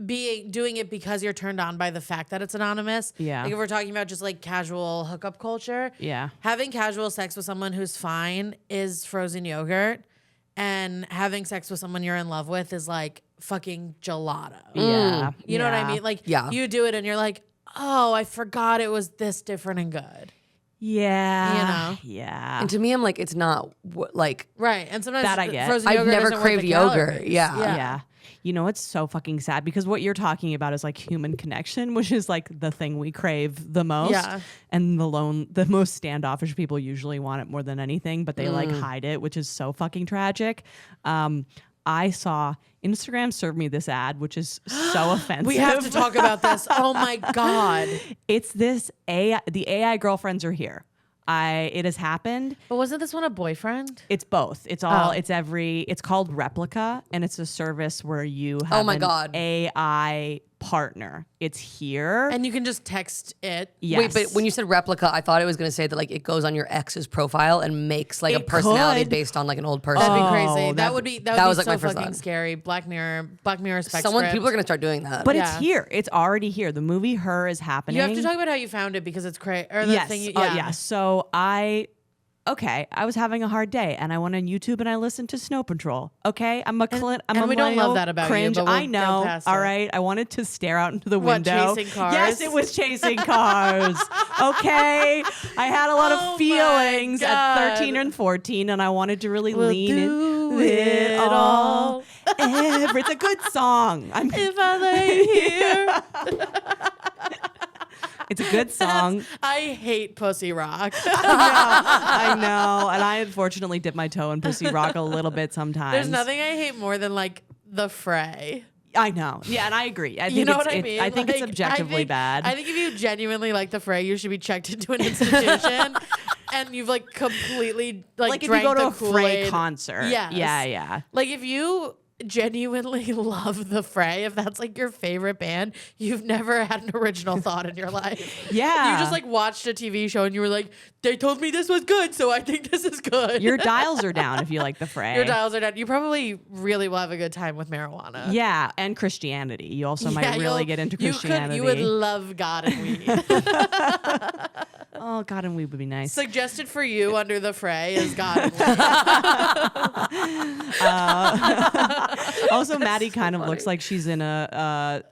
doing it because you're turned on by the fact that it's anonymous. Yeah. Like if we're talking about just like casual hookup culture. Yeah. Having casual sex with someone who's fine is frozen yogurt, and having sex with someone you're in love with is like fucking gelato. Yeah. You know what I Yeah. mean? Like Yeah. you do it and you're like, oh, I forgot it was this different and good. Yeah. You know? Yeah. And to me, I'm like, it's not like Right. And sometimes That I get. frozen I've yogurt never isn't worth craved the yogurt. calories. Yeah. Yeah. You know, it's so fucking sad because what you're talking about is like human connection, which is like the thing we crave the most. Yeah. And the most standoffish people usually want it more than anything, but they like hide it, which is so fucking tragic. I saw Instagram serve me this ad, which is so offensive. We have to talk about this. Oh my God. It's this AI, the AI girlfriends are here. It has happened. But wasn't this one a boyfriend? It's both. It's all. Oh. It's called Replica, and it's a service where you have my an God. AI partner. It's here. And you can just text it. Yes. Wait, but when you said replica, I thought it was going to say that like it goes on your ex's profile and makes like a It personality could. based on like an old person. That'd be Oh, crazy. that That would be was, like, so my first fucking thought. scary. Black Mirror spec People script. are going to start doing that. But Yeah. it's here. It's already here. The movie Her is happening. You have to talk about how you found it because it's crazy. Or the Yes. thing. Yeah. So I was having a hard day and I went on YouTube and I listened to Snow Patrol. Okay, I'm a and we don't love that about you, cringe. but we'll I know. go past All it. right, I wanted to stare out into the What, window. chasing cars? Yes, it was chasing cars. Okay, I had a lot Oh of my feelings at God. 13 and 14, and I wanted to really We'll lean do in it all. It's a good song. If I lay here. It's a good song. I hate Pussy Rock. I know. And I unfortunately dip my toe in Pussy Rock a little bit sometimes. There's nothing I hate more than like the fray. I know. Yeah, and I agree. I think You know it's, what I mean? I think it's Like, objectively bad. I think if you genuinely like the fray, you should be checked into an institution. And you've like completely like if you drank go to the a Fray Kool-Aid. concert. Yes. Yeah. Like if you genuinely love the fray, if that's like your favorite band, you've never had an original thought in your life. Yeah. You just like watched a TV show and you were like, they told me this was good, so I think this is good. Your dials are down if you like the Fray. Your dials are down. You probably really will have a good time with marijuana. Yeah, and Christianity. You also might really you'll- get into Christianity. You would love God and weed. Oh, God and weed would be nice. Suggested for you under the fray is God and weed. Also, Maddie kind of looks like she's in a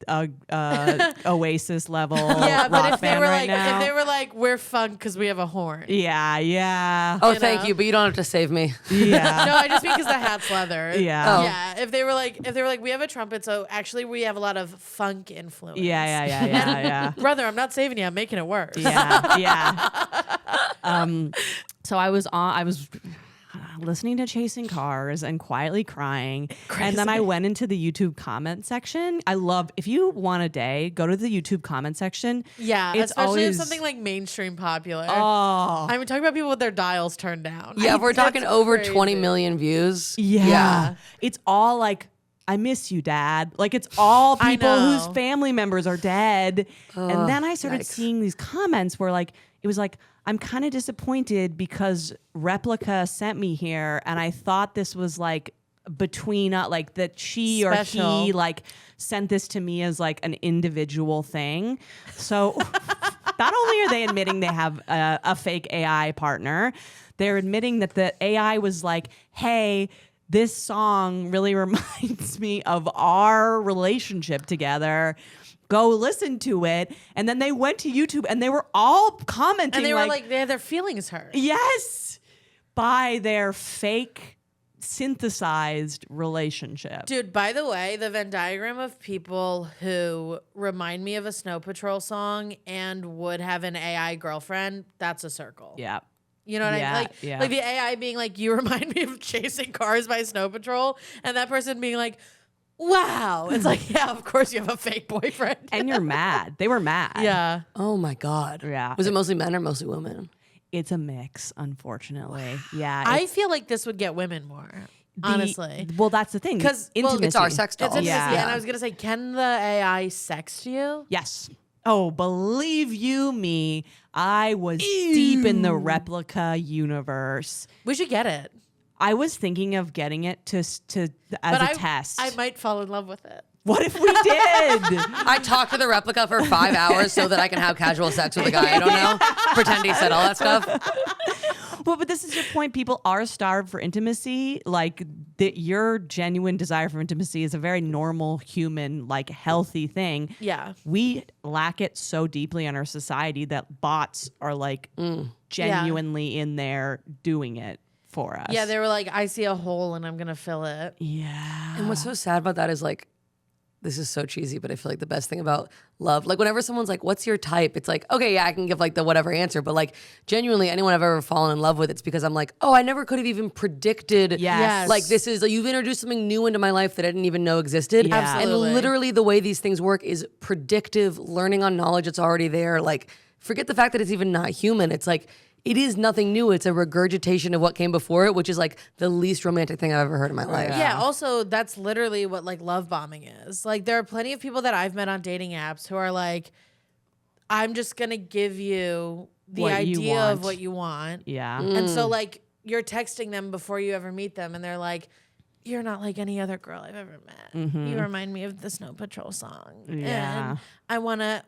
Oasis level Yeah, but rock if they band were right like, now. if they were like, we're fun because we have a horn. Yeah. Oh, You thank know? you, but you don't have to save me. Yeah. No, I just mean because the hat's leather. Yeah. Oh. Yeah. If they were like, we have a trumpet, so actually we have a lot of funk influence. Yeah. Brother, I'm not saving you. I'm making it worse. Yeah. So I was listening to Chasing Cars and quietly crying. And then I went into the YouTube comment section. If you want a day, go to the YouTube comment section. Yeah, It's especially if always- something like mainstream popular. Oh. I mean, talking about people with their dials turned down. Yeah, if we're talking over crazy. 20 million views. Yeah. It's all like, I miss you, Dad. Like, it's all people know. whose family members are dead. And then I started yikes. seeing these comments where, like, it was like, I'm kind of disappointed because Replica sent me here, and I thought this was like between like that she or Special. he like sent this to me as like an individual thing. So not only are they admitting they have a fake AI partner, they're admitting that the AI was like, hey, this song really reminds me of our relationship together. Go listen to it. And then they went to YouTube and they were all commenting. And they were like, they had their feelings hurt. yes, by their fake synthesized relationship. Dude, by the way, the Venn diagram of people who remind me of a Snow Patrol song and would have an AI girlfriend, that's a circle. Yeah. You know what I Yeah, mean? Like, yeah. like the AI being like, you remind me of Chasing Cars by Snow Patrol, and that person being like, wow. It's like, yeah, of course you have a fake boyfriend. And you're mad. They were mad. Yeah. Oh my God. Yeah. Was it mostly men or mostly women? It's a mix, unfortunately. Yeah. I feel like this would get women more, honestly. Well, that's the thing. 'Cause, well, intimacy. It's our sex doll. It's interesting. Yeah. And I was going to say, can the AI sext you? Yes. Oh, believe you me, I was deep in the Replica universe. We should get it. I was thinking of getting it as a test. I might fall in love with it. What if we did? I talked to the replica for 5 hours so that I can have casual sex with a guy I don't know. Pretend he said all that stuff. Well, but this is your point. People are starved for intimacy. Like your genuine desire for intimacy is a very normal, human, like healthy thing. Yeah. We lack it so deeply in our society that bots are like genuinely in there doing it for us. Yeah, they were like, I see a hole and I'm going to fill it. Yeah. And what's so sad about that is like, this is so cheesy, but I feel like the best thing about love, like whenever someone's like, what's your type? It's like, okay, yeah, I can give like the whatever answer, but like genuinely anyone I've ever fallen in love with, it's because I'm like, oh, I never could have even predicted. Yes. Like this is, like, you've introduced something new into my life that I didn't even know existed. Yeah. Absolutely. And literally the way these things work is predictive, learning on knowledge that's already there. Like forget the fact that it's even not human. It's like, it is nothing new. It's a regurgitation of what came before it, which is like the least romantic thing I've ever heard in my life. Yeah, also that's literally what like love bombing is. Like there are plenty of people that I've met on dating apps who are like, I'm just going to give you the What you idea of want. what you want. Yeah. And so like you're texting them before you ever meet them and they're like, you're not like any other girl I've ever met. You remind me of the Snow Patrol song. Yeah. And I wanna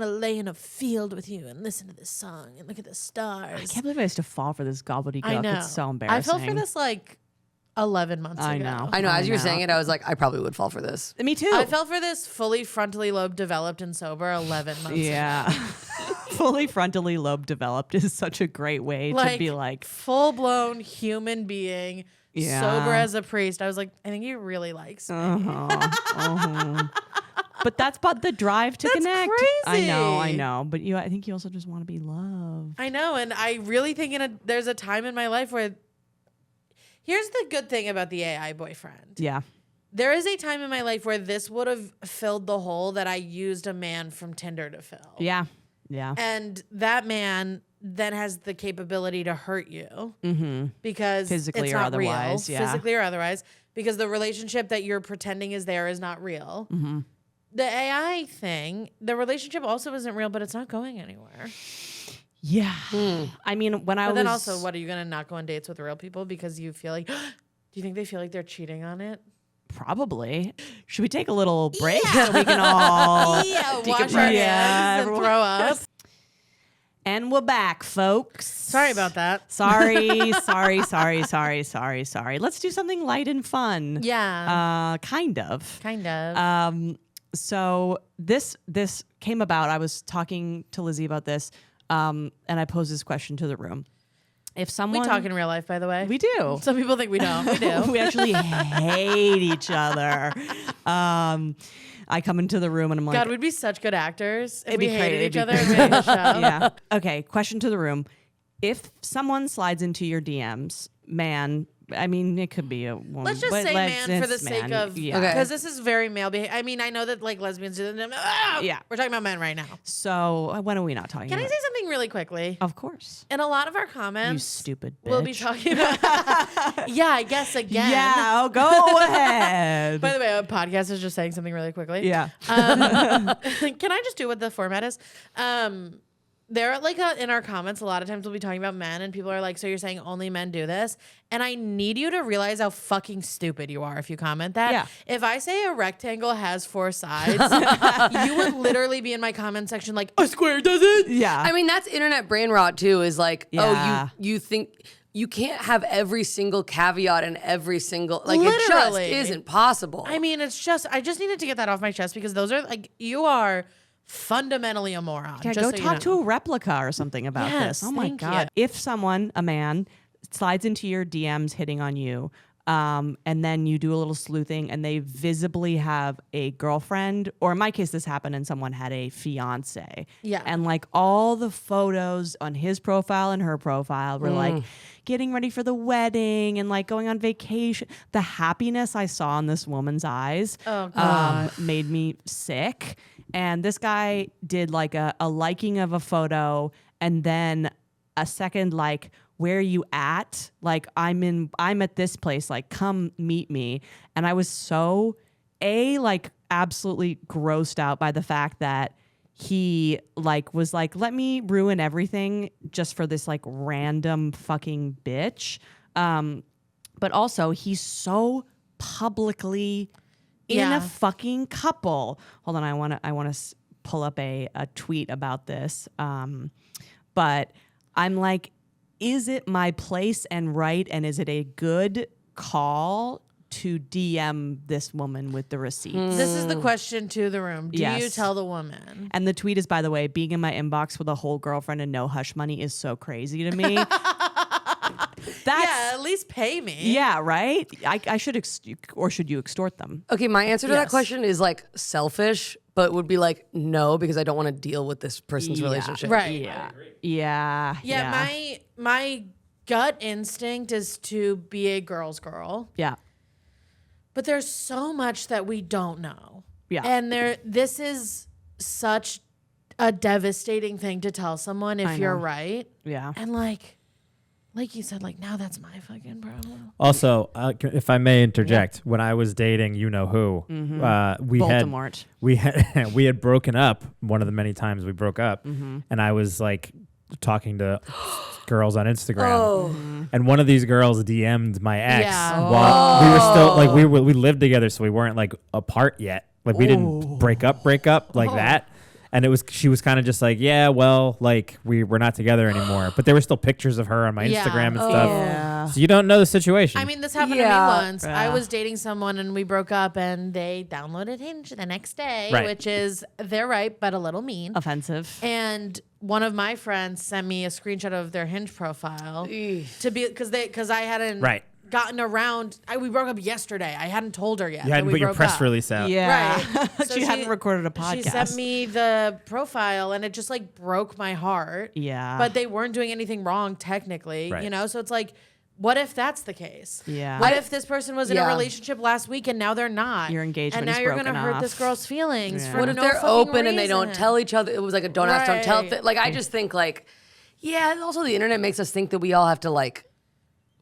lay in a field with you and listen to this song and look at the stars. I can't believe I used to fall for this gobbledygook. I know. It's so embarrassing. I fell for this like 11 months ago. I know. I know. As you were know. saying it, I was like, I probably would fall for this. Me too. I fell for this fully frontally lobe developed and sober 11 months Yeah. Fully frontally lobe developed is such a great way ago. to be like, full blown human being, Yeah. sober as a priest. I was like, I think he really likes me. but that's but the drive to That's connect. crazy. I know. But I think you also just want to be loved. I know, and I really think there's a time in my life where. Here's the good thing about the AI boyfriend. Yeah. There is a time in my life where this would have filled the hole that I used a man from Tinder to fill. Yeah. Yeah. And that man then has the capability to hurt you because Physically it's or not otherwise, real, yeah. physically or otherwise, because the relationship that you're pretending is there is not real. The AI thing, the relationship also isn't real, but it's not going anywhere. Yeah. I mean, when I But was then also, what are you gonna not go on dates with real people because you feel like? Do you think they feel like they're cheating on it? probably. Should we take a little break so we can all wash our hands and everyone- throw up. And we're back, folks. Sorry about that. Sorry. Let's do something light and fun. Yeah, Kind of. kind of. So this came about. I was talking to Lizzie about this, and I posed this question to the room. If someone We talk in real life, by the way. we do. Some people think we don't. We do. We actually hate each other. I come into the room and I'm like, God, we'd be such good actors if It'd we be hated crazy. each other and made a show. yeah. Okay. Question to the room. If someone slides into your DMs, man, I mean, it could be a woman. Let's just but say man for the it's sake man. of, Yeah. because this is very male behavior. I mean, I know that like lesbians do that. Yeah. We're talking about men right now. So when are we not talking Can I about? say something really quickly? Of course. In a lot of our You comments, stupid bitch. we'll be talking about, yeah, I guess again. Yeah, go ahead. By the way, a podcast is just saying something really quickly. yeah. Can I just do what the format is? There, like in our comments, a lot of times we'll be talking about men, and people are like, "So you're saying only men do this?" And I need you to realize how fucking stupid you are if you comment that. Yeah. If I say a rectangle has 4 sides, you would literally be in my comment section like, "A square doesn't." Yeah. I mean, that's internet brain rot too. Is like, Yeah. you think you can't have every single caveat and every single it Literally. just isn't possible. I mean, it's just I just needed to get that off my chest because those are like you are fundamentally a moron. Yeah, just go so you talk know. to a replica or something about Yes, this. Oh my thank God. you. If someone, a man, slides into your DMs hitting on you, and then you do a little sleuthing and they visibly have a girlfriend, or in my case, this happened and someone had a fiance. Yeah. And like all the photos on his profile and her profile were like getting ready for the wedding and like going on vacation. The happiness I saw in this woman's eyes made me sick. And this guy did like a liking of a photo and then a second like, where are you at? Like I'm at this place, like come meet me. And I was so like absolutely grossed out by the fact that he like was like, let me ruin everything just for this like random fucking bitch. But also he's so publicly in a fucking couple. Hold on, I want to pull up a tweet about this. But I'm like, is it my place and right, and is it a good call to DM this woman with the receipts? This is the question to the room. Do you Yes. tell the woman? And the tweet is, by the way, being in my inbox with a whole girlfriend and no hush money is so crazy to me. Yeah, at least pay me. Yeah, right? I should, or should you extort them? okay, my answer to that Yes. question is like selfish, but would be like no, because I don't want to deal with this person's relationship. Right. Yeah. My gut instinct is to be a girl's girl, Yeah. but there's so much that we don't know. Yeah. And this is such a devastating thing to tell someone if you're right. Yeah. And like you said, like now that's my fucking problem. Also, if I may interject, when I was dating, we Voldemort. we had broken up one of the many times we broke up, and I was like talking to girls on Instagram, and one of these girls DM'd my ex Yeah. while we were still like we lived together, so we weren't like apart yet. Like we didn't break up like that. And she was kind of just like, yeah, well, like we're not together anymore. But there were still pictures of her on my Yeah. Instagram and stuff. Yeah. So you don't know the situation. I mean, this happened Yeah. to me once. Yeah. I was dating someone and we broke up and they downloaded Hinge the next day, Right. which is, they're right, but a little mean. Offensive. And one of my friends sent me a screenshot of their Hinge profile to be, because I hadn't Right. gotten around. We broke up yesterday. I hadn't told her yet. you that hadn't we put your broke press up. release out. Yeah. Right. So she hadn't recorded a podcast. She sent me the profile and it just like broke my heart. Yeah. But they weren't doing anything wrong technically, Right. you know? So it's like, what if that's the case? Yeah. What if this person was in a Yeah. relationship last week and now they're not? Your engagement and now is you're broken gonna hurt off. this girl's feelings. Yeah. For What if no they're fucking open and they reason? don't tell each other? It was like a don't ask, don't tell. Right. Like I just think like, yeah. And also the internet makes us think that we all have to like.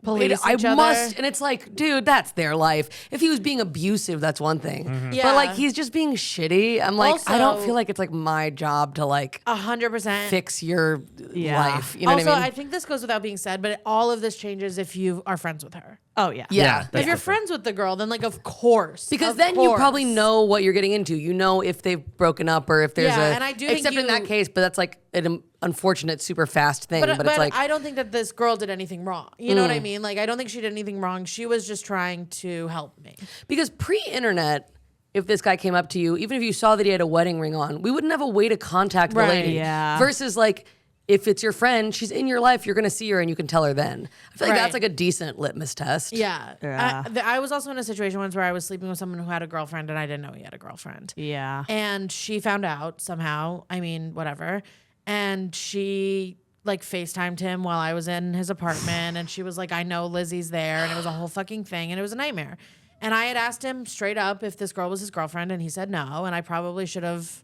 Police I each other. must, and it's like, dude, that's their life. If he was being abusive, that's one thing. Yeah. But like he's just being shitty. I'm like, I don't Also- feel like it's like my job to like 100%. fix your Yeah. life. You know Also, what I I mean? think this goes without being said, but all of this changes if you are friends with her. Oh, yeah. Yeah. If you're friends with the girl, then like of course. Because Of then you probably course. know what you're getting into. You know if they've broken up or if there's Yeah, a. and I do think except in that you- case, but that's like an unfortunate, super fast thing. But, it's like I don't think that this girl did anything wrong. You know what I mean? Like I don't think she did anything wrong. She was just trying to help me. because pre-internet, if this guy came up to you, even if you saw that he had a wedding ring on, we wouldn't have a way to contact the lady. Yeah. Versus like, if it's your friend, she's in your life, you're going to see her and you can tell her then. I feel like that's like a decent litmus test. Yeah. I was also in a situation once where I was sleeping with someone who had a girlfriend and I didn't know he had a girlfriend. Yeah. And she found out somehow. I mean, whatever. And she like FaceTimed him while I was in his apartment. And she was like, I know Lizzie's there. And it was a whole fucking thing. And it was a nightmare. And I had asked him straight up if this girl was his girlfriend. And he said no. And I probably should have,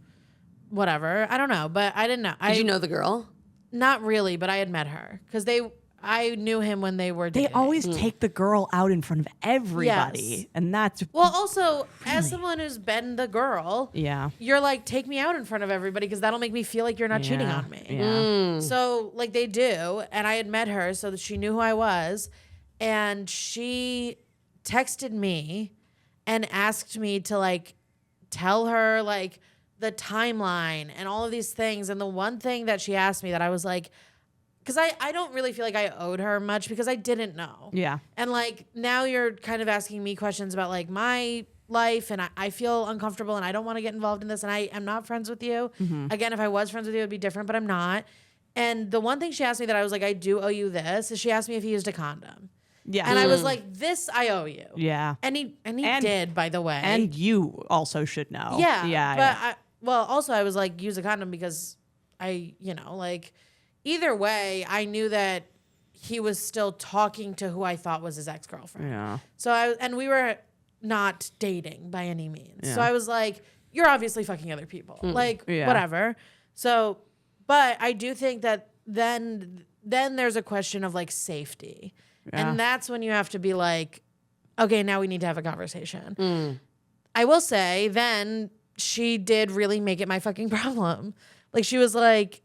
whatever. I don't know. But I didn't know. Did you know the girl? Not really, but I had met her. Because I knew him when they were dating. They always take the girl out in front of everybody. Yes. And that's Well, also, as someone who's been the girl, you're like, take me out in front of everybody because that'll make me feel like you're not cheating on me. Yeah. So, like, they do. And I had met her so that she knew who I was. And she texted me and asked me to, like, tell her, like, the timeline and all of these things. And the one thing that she asked me that I was like, because I don't really feel like I owed her much because I didn't know. Yeah. And like now you're kind of asking me questions about like my life and I feel uncomfortable and I don't want to get involved in this and I am not friends with you. Mm-hmm. Again, if I was friends with you, it'd be different, but I'm not. And the one thing she asked me that I was like, I do owe you this is she asked me if he used a condom. Yeah. And I was like, this I owe you. Yeah. And he did, by the way. And you also should know. Yeah. Yeah. But also I was like, use a condom because I, like either way, I knew that he was still talking to who I thought was his ex-girlfriend. Yeah. So we were not dating by any means. Yeah. So I was like, you're obviously fucking other people. Whatever. So, but I do think that then there's a question of like safety. Yeah. And that's when you have to be like, okay, now we need to have a conversation. I will say then she did really make it my fucking problem. Like she was like,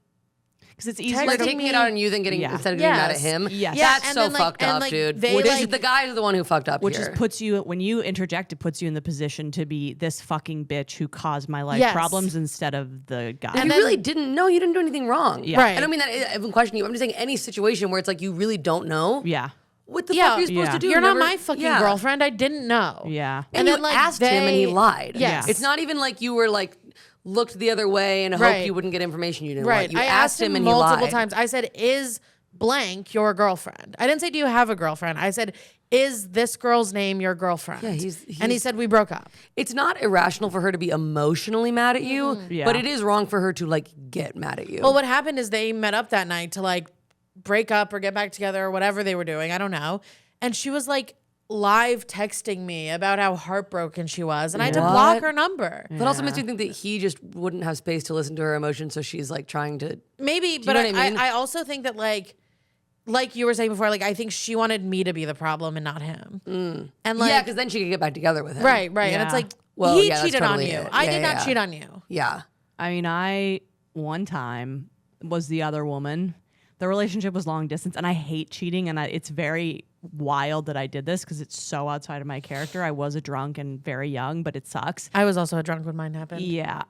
because it's easier like taking it out on you than getting instead of getting mad at him. Yes. Yeah, that's so fucked up, dude. The guy is the one who fucked up which here. Just puts you when you interject, it puts you in the position to be this fucking bitch who caused my life problems instead of the guy. And you really didn't know. You didn't do anything wrong. Yeah. Right. I don't mean that I haven't questioned you. I'm just saying any situation where it's like you really don't know. Yeah. What the fuck are you supposed to do? You're not my fucking girlfriend. I didn't know. Yeah. And then like asked him and he lied. Yes. It's not even like you were like looked the other way and hoped you wouldn't get information you didn't want. You asked him and he lied. Multiple times. I said, is blank your girlfriend? I didn't say, do you have a girlfriend? I said, is this girl's name your girlfriend? Yeah, and he said, we broke up. It's not irrational for her to be emotionally mad at you, but it is wrong for her to like get mad at you. Well, what happened is they met up that night to like break up or get back together or whatever they were doing. I don't know. And she was like live texting me about how heartbroken she was. And I had to block her number. That also makes me think that he just wouldn't have space to listen to her emotions. So she's like trying to. Maybe, but I also think that like you were saying before, like I think she wanted me to be the problem and not him. And like, because then she could get back together with him. Right. Yeah. And it's like, well, he that's cheated totally on you. it. I did not cheat on you. Yeah. I mean, one time was the other woman. The relationship was long distance, and I hate cheating, and it's very wild that I did this because it's so outside of my character. I was a drunk and very young, but it sucks. I was also a drunk when mine happened. Yeah.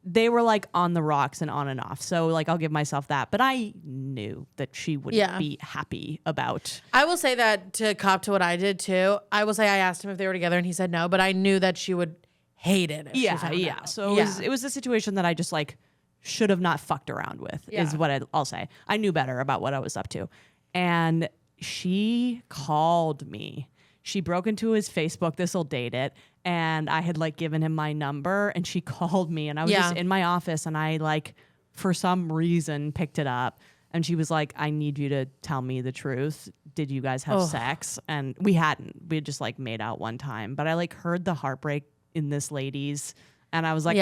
They were like on the rocks and on and off. So like I'll give myself that. But I knew that she wouldn't be happy about. I will say that to cop to what I did too. I will say I asked him if they were together and he said no, but I knew that she would hate it if she found out. So it was a situation that I just like should have not fucked around with is what I'll say. I knew better about what I was up to. And she called me. She broke into his Facebook, this'll date it, and I had like given him my number and she called me and I was just in my office and I like for some reason picked it up and she was like, I need you to tell me the truth. Did you guys have sex? And we hadn't. We had just like made out one time. But I like heard the heartbreak in this lady's and I was like,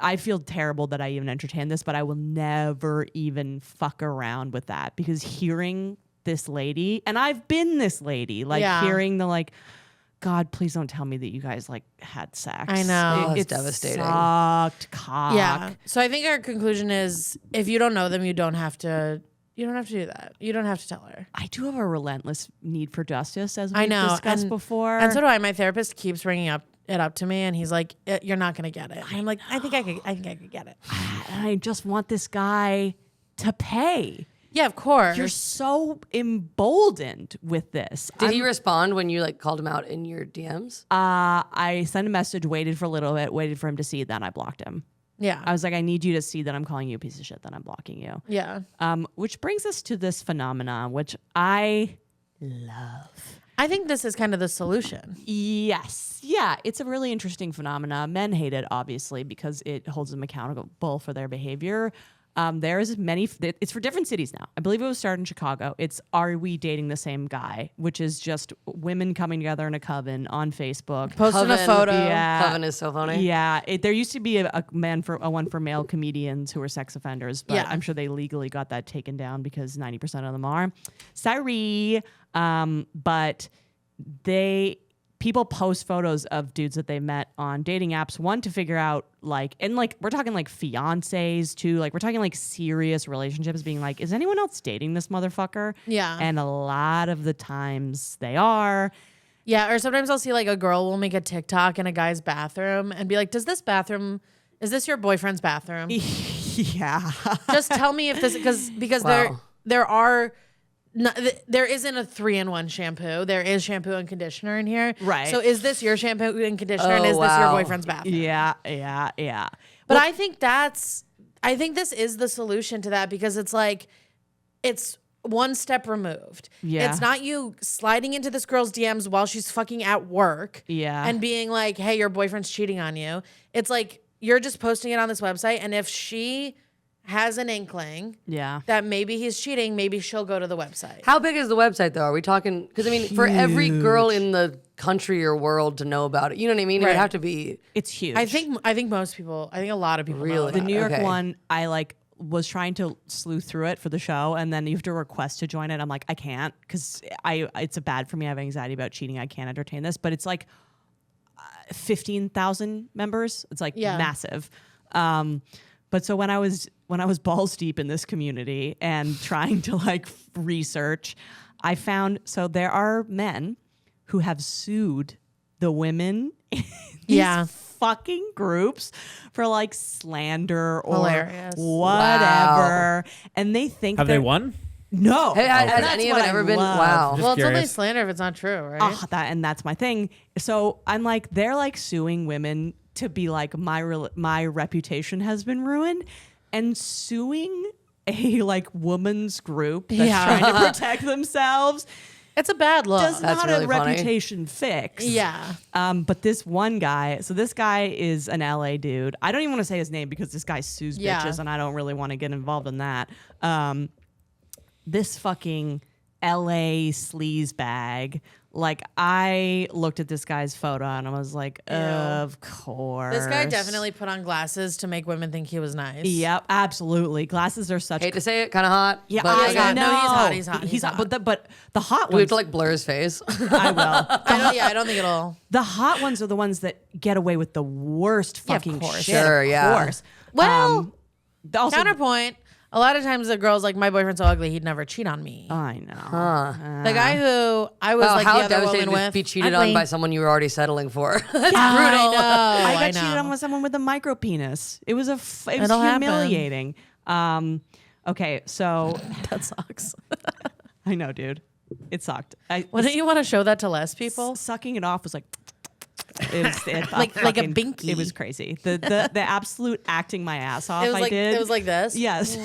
I feel terrible that I even entertained this, but I will never even fuck around with that because hearing this lady, and I've been this lady, like hearing the like, God, please don't tell me that you guys like had sex. I know. It's devastating. Sucked cock. Yeah. So I think our conclusion is if you don't know them, you don't have to do that. You don't have to tell her. I do have a relentless need for justice, as we've I know. discussed before. And so do I. My therapist keeps bringing it up to me and he's like, you're not going to get it. And I'm like, I think I could get it. And I just want this guy to pay. Yeah, of course. You're so emboldened with this. Did he respond when you like called him out in your DMs? I sent a message, waited for a little bit, waited for him to see it, then I blocked him. Yeah. I was like, I need you to see that I'm calling you a piece of shit, then I'm blocking you. Yeah. Which brings us to this phenomenon, which I love. I think this is kind of the solution. Yes. Yeah, it's a really interesting phenomenon. Men hate it, obviously, because it holds them accountable for their behavior. There's many, it's for different cities now. I believe it was started in Chicago. It's Are We Dating the Same Guy? Which is just women coming together in a coven on Facebook. Posting a photo. Yeah. Coven is so funny. Yeah. There used to be a one for male comedians who were sex offenders, but I'm sure they legally got that taken down because 90% of them are. Sorry. But people post photos of dudes that they met on dating apps, one to figure out we're talking like fiancés too, like we're talking like serious relationships, being like, is anyone else dating this motherfucker? Yeah. And a lot of the times they are. Yeah. Or sometimes I'll see like a girl will make a TikTok in a guy's bathroom and be like, is this your boyfriend's bathroom? Yeah. Just tell me if this, because Wow. there isn't a 3-in-1 shampoo. There is shampoo and conditioner in here. Right. So is this your shampoo and conditioner and is this your boyfriend's bathroom? Yeah. But I think this is the solution to that, because it's like, it's one step removed. Yeah. It's not you sliding into this girl's DMs while she's fucking at work. Yeah. And being like, hey, your boyfriend's cheating on you. It's like, you're just posting it on this website. And if she has an inkling that maybe he's cheating, maybe she'll go to the website. How big is the website though? Are we talking, because I mean, for every girl in the country or world to know about it, you know what I mean? It would have to be. It's huge. I think a lot of people Really? know about The New York Okay. one, I was trying to sleuth through it for the show, and then you have to request to join it. I'm like, I can't, because it's bad for me. I have anxiety about cheating. I can't entertain this. But it's like 15,000 members. It's like massive. But so when I was balls deep in this community and trying to research, I found, so there are men who have sued the women in these fucking groups for slander or Hilarious. whatever. And they think Have they won? No. Hey, has That's any of what it I ever been? love. Wow. Just Well, it's only curious. slander if it's not true, right? And that's my thing. So I'm like, they're suing women to be like, my reputation has been ruined, and suing a woman's group that's trying to protect themselves. It's a bad look. Does That's not really a funny. reputation fix. Yeah. But this one guy, so this guy is an LA dude. I don't even want to say his name because this guy sues bitches and I don't really want to get involved in that. This fucking LA sleaze bag. I looked at this guy's photo and I was like, of course. This guy definitely put on glasses to make women think he was nice. Yep, absolutely. Glasses are such. Hate to say it, kind of hot. Yeah, but I okay. know. No, he's hot. He's hot. But the hot Do we have ones. to blur his face? I will. I don't think it'll. The hot ones are the ones that get away with the worst fucking course. shit. Sure, of yeah. course. Well, Also, counterpoint. A lot of times the girl's like, my boyfriend's so ugly, he'd never cheat on me. I know. The guy who I was Wow, like how the other devastating woman to with. be cheated ugly. on by someone you were already settling for. That's I brutal. know. I I got cheated know. on with someone with a micro penis. It was it was It'll happen. humiliating. Okay, so That sucks. I know, dude. It sucked. Wouldn't you want to show that to less people? Sucking it off was like. It was Like a binky. It was crazy. The absolute acting my ass off. It was did. It was like this. Yes.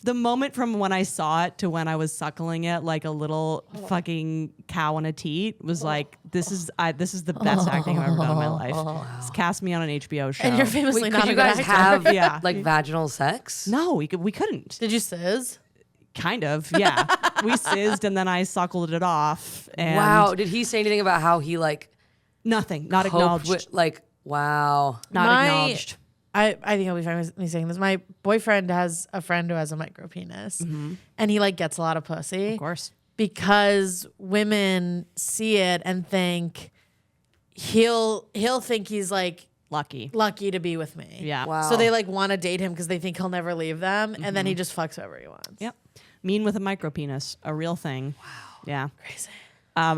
The moment from when I saw it to when I was suckling it like a little fucking cow on a teat was like, this is the best acting I've ever done in my life. Just cast me on an HBO show. And you're famously Wait, not could a you good guys actor. have vaginal sex? No, we couldn't. Did you sizz? Kind of, yeah. We sizzed and then I suckled it off. And Wow. Did he say anything about how he nothing. Not coped acknowledged. with, wow. Not acknowledged. I think he'll be fine with me saying this. My boyfriend has a friend who has a micro penis, and he gets a lot of pussy. Of course. Because women see it and think he'll think he's Lucky. to be with me. Yeah. Wow. So they want to date him because they think he'll never leave them, and then he just fucks whoever he wants. Yep. Mean with a micro penis, a real thing. Wow. Yeah. Crazy.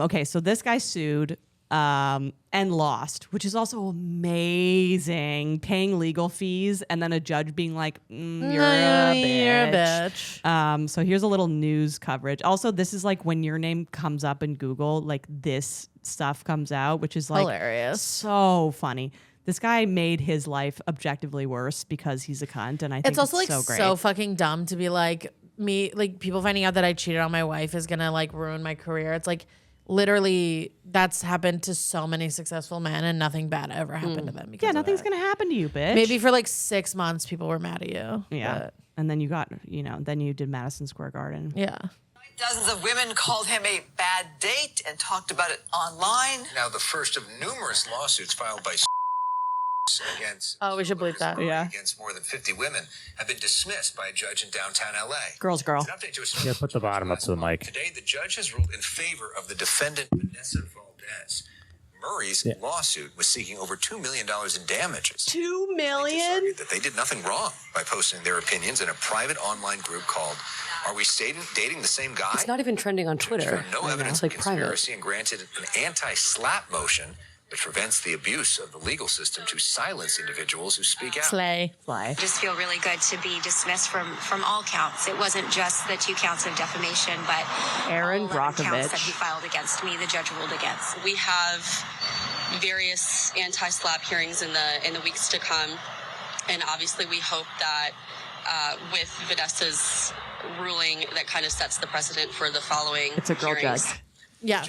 Okay, so this guy sued and lost, which is also amazing. Paying legal fees and then a judge being like, you're a bitch. So here's a little news coverage. Also, this is like when your name comes up in Google, like this stuff comes out, which is like hilarious. So funny. This guy made his life objectively worse because he's a cunt, and I think it's also like so great. So fucking dumb to be like me, like people finding out that I cheated on my wife is gonna like ruin my career. It's like literally that's happened to so many successful men, and nothing bad ever happened to them. Yeah, nothing's gonna happen to you, bitch. Maybe for like 6 months, people were mad at you. Yeah, but. And then you got, then you did Madison Square Garden. Yeah. Dozens of women called him a bad date and talked about it online. Now the first of numerous lawsuits filed by against we should bleep that. Yeah. against more than 50 women have been dismissed by a judge in downtown LA. Girl. Yeah, put the bottom up to the mic. Today, the judge has ruled in favor of the defendant, Vanessa Valdez. Murray's lawsuit was seeking over $2 million in damages. $2 million? They argued that they did nothing wrong by posting their opinions in a private online group called "Are We Dating the Same Guy?" It's not even trending on Twitter. No evidence It's like of conspiracy and granted an anti-slap motion which prevents the abuse of the legal system to silence individuals who speak out. Slay. I just feel really good to be dismissed from all counts. It wasn't just the 2 counts of defamation, but Aaron all 11 Brockovich. counts that he filed against me, the judge ruled against. We have various anti-SLAPP hearings in the weeks to come, and obviously we hope that with Vanessa's ruling, that kind of sets the precedent for the following. It's a girl hearings. judge. Yeah.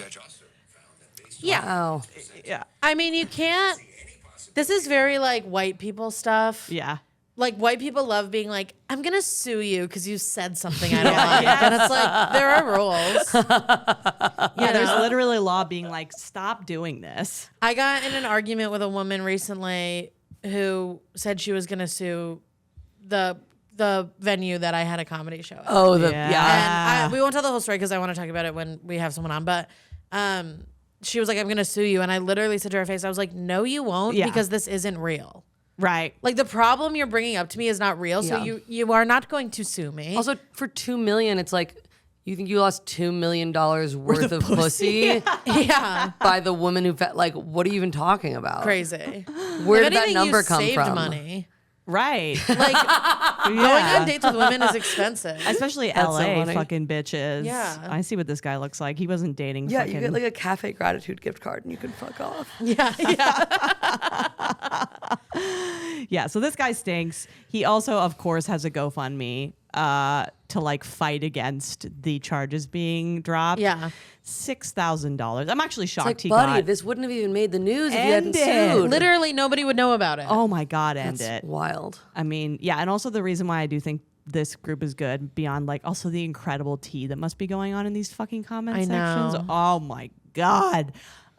Yeah. Oh. Yeah. I mean, you can't. This is very like white people stuff. Yeah. Like white people love being like, I'm gonna sue you because you said something I don't like, and it's like there are rules. Yeah, there's literally law being like, stop doing this. I got in an argument with a woman recently who said she was gonna sue the venue that I had a comedy show at. Oh, Yeah. And we won't tell the whole story because I want to talk about it when we have someone on. But she was like, I'm going to sue you. And I literally said to her face, I was like, no, you won't, because this isn't real. Right. Like the problem you're bringing up to me is not real. So you are not going to sue me. Also, for $2 million, it's like, you think you lost $2 million worth of pussy yeah. by the woman who like, what are you even talking about? Crazy. Where If did that anything, number you come saved from? money. Right. Like going on dates with women is expensive. Especially That's so LA funny. fucking bitches. Yeah. I see what this guy looks like. He wasn't dating. Yeah, fucking... you get like a cafe gratitude gift card and you can fuck off. Yeah. Yeah, so this guy stinks. He also, of course, has a GoFundMe to like fight against the charges being dropped. Yeah. $6,000. I'm actually shocked Like, he buddy, got. this wouldn't have even made the news if you hadn't End it. sued. Literally nobody would know about it. Oh my God, That's end it. wild. I mean, yeah, and also the reason why I do think this group is good beyond like also the incredible tea that must be going on in these fucking comment I know. sections. Oh my God.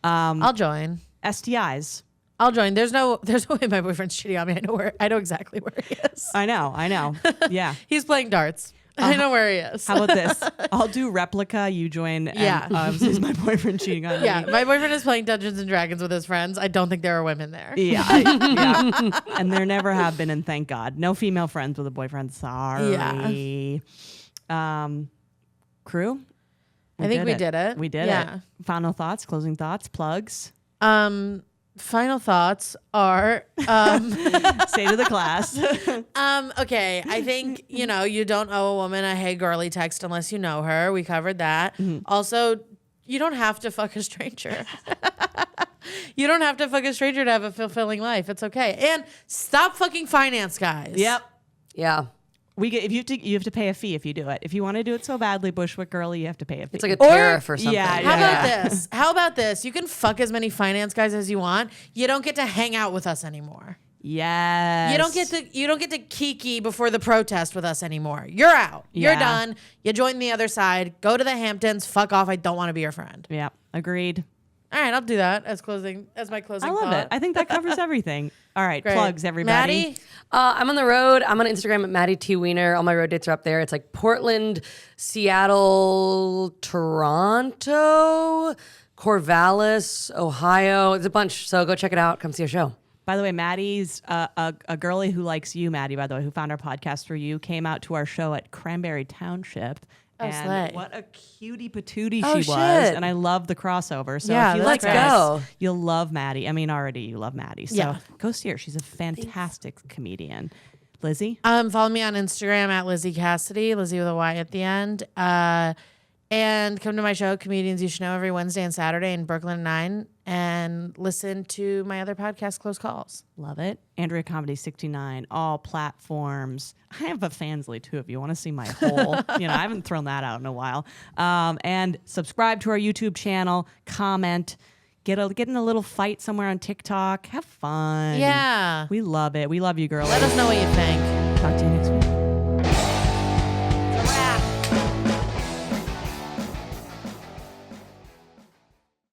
I'll join. STIs. I'll join. There's no way my boyfriend's cheating on me. I know exactly where he is. I know. Yeah. He's playing darts. I know where he is. How about this? I'll do replica. You join. And, Yeah. Is my boyfriend cheating on Yeah, me? my boyfriend is playing Dungeons and Dragons with his friends. I don't think there are women there. Yeah. Yeah. And there never have been, and thank God. No female friends with a boyfriend. Sorry. Yeah. Crew? I think we did it. We did Yeah. it. Final thoughts, closing thoughts, plugs. Final thoughts are Say to the class. okay. I think you don't owe a woman a hey girly text unless you know her. We covered that. Also, you don't have to fuck a stranger. You don't have to fuck a stranger to have a fulfilling life. It's okay. And stop fucking finance guys. Yep. Yeah. You have to pay a fee if you do it. If you want to do it so badly, Bushwick girly, you have to pay a fee. It's like a tariff or something. Yeah, How about this? How about this? You can fuck as many finance guys as you want. You don't get to hang out with us anymore. Yes. You don't get to kiki before the protest with us anymore. You're out. You're Yeah. done. You join the other side. Go to the Hamptons. Fuck off. I don't want to be your friend. Yeah. Agreed. All right, I'll do that as my closing. I love thought. it. I think that covers everything. All right. Great. Plugs, everybody. Maddie? I'm on the road. I'm on Instagram at Maddie T. Wiener. All my road dates are up there. It's like Portland, Seattle, Toronto, Corvallis, Ohio. It's a bunch. So go check it out. Come see a show. By the way, Maddie's a girlie who likes you, Maddie, by the way, who found our podcast for you, came out to our show at Cranberry Township. And slay. what a cutie patootie Oh, she was. shit. And I love the crossover. So Yeah, if you let's like go. this, you'll love Maddie. I mean, already you love Maddie. So Yeah. go see her. She's a fantastic comedian. Lizzie? Follow me on Instagram at Lizzie Cassidy, Lizzie with a Y at the end. And come to my show, Comedians You Should Know, every Wednesday and Saturday in Brooklyn at 9. And listen to my other podcast, Close Calls. Love it. Andrea Comedy 69, all platforms. I have a Fansly too if you want to see my whole, I haven't thrown that out in a while. And subscribe to our YouTube channel, comment, get in a little fight somewhere on TikTok. Have fun. Yeah. We love it. We love you, girls. Let us know what you think. Talk to you next week.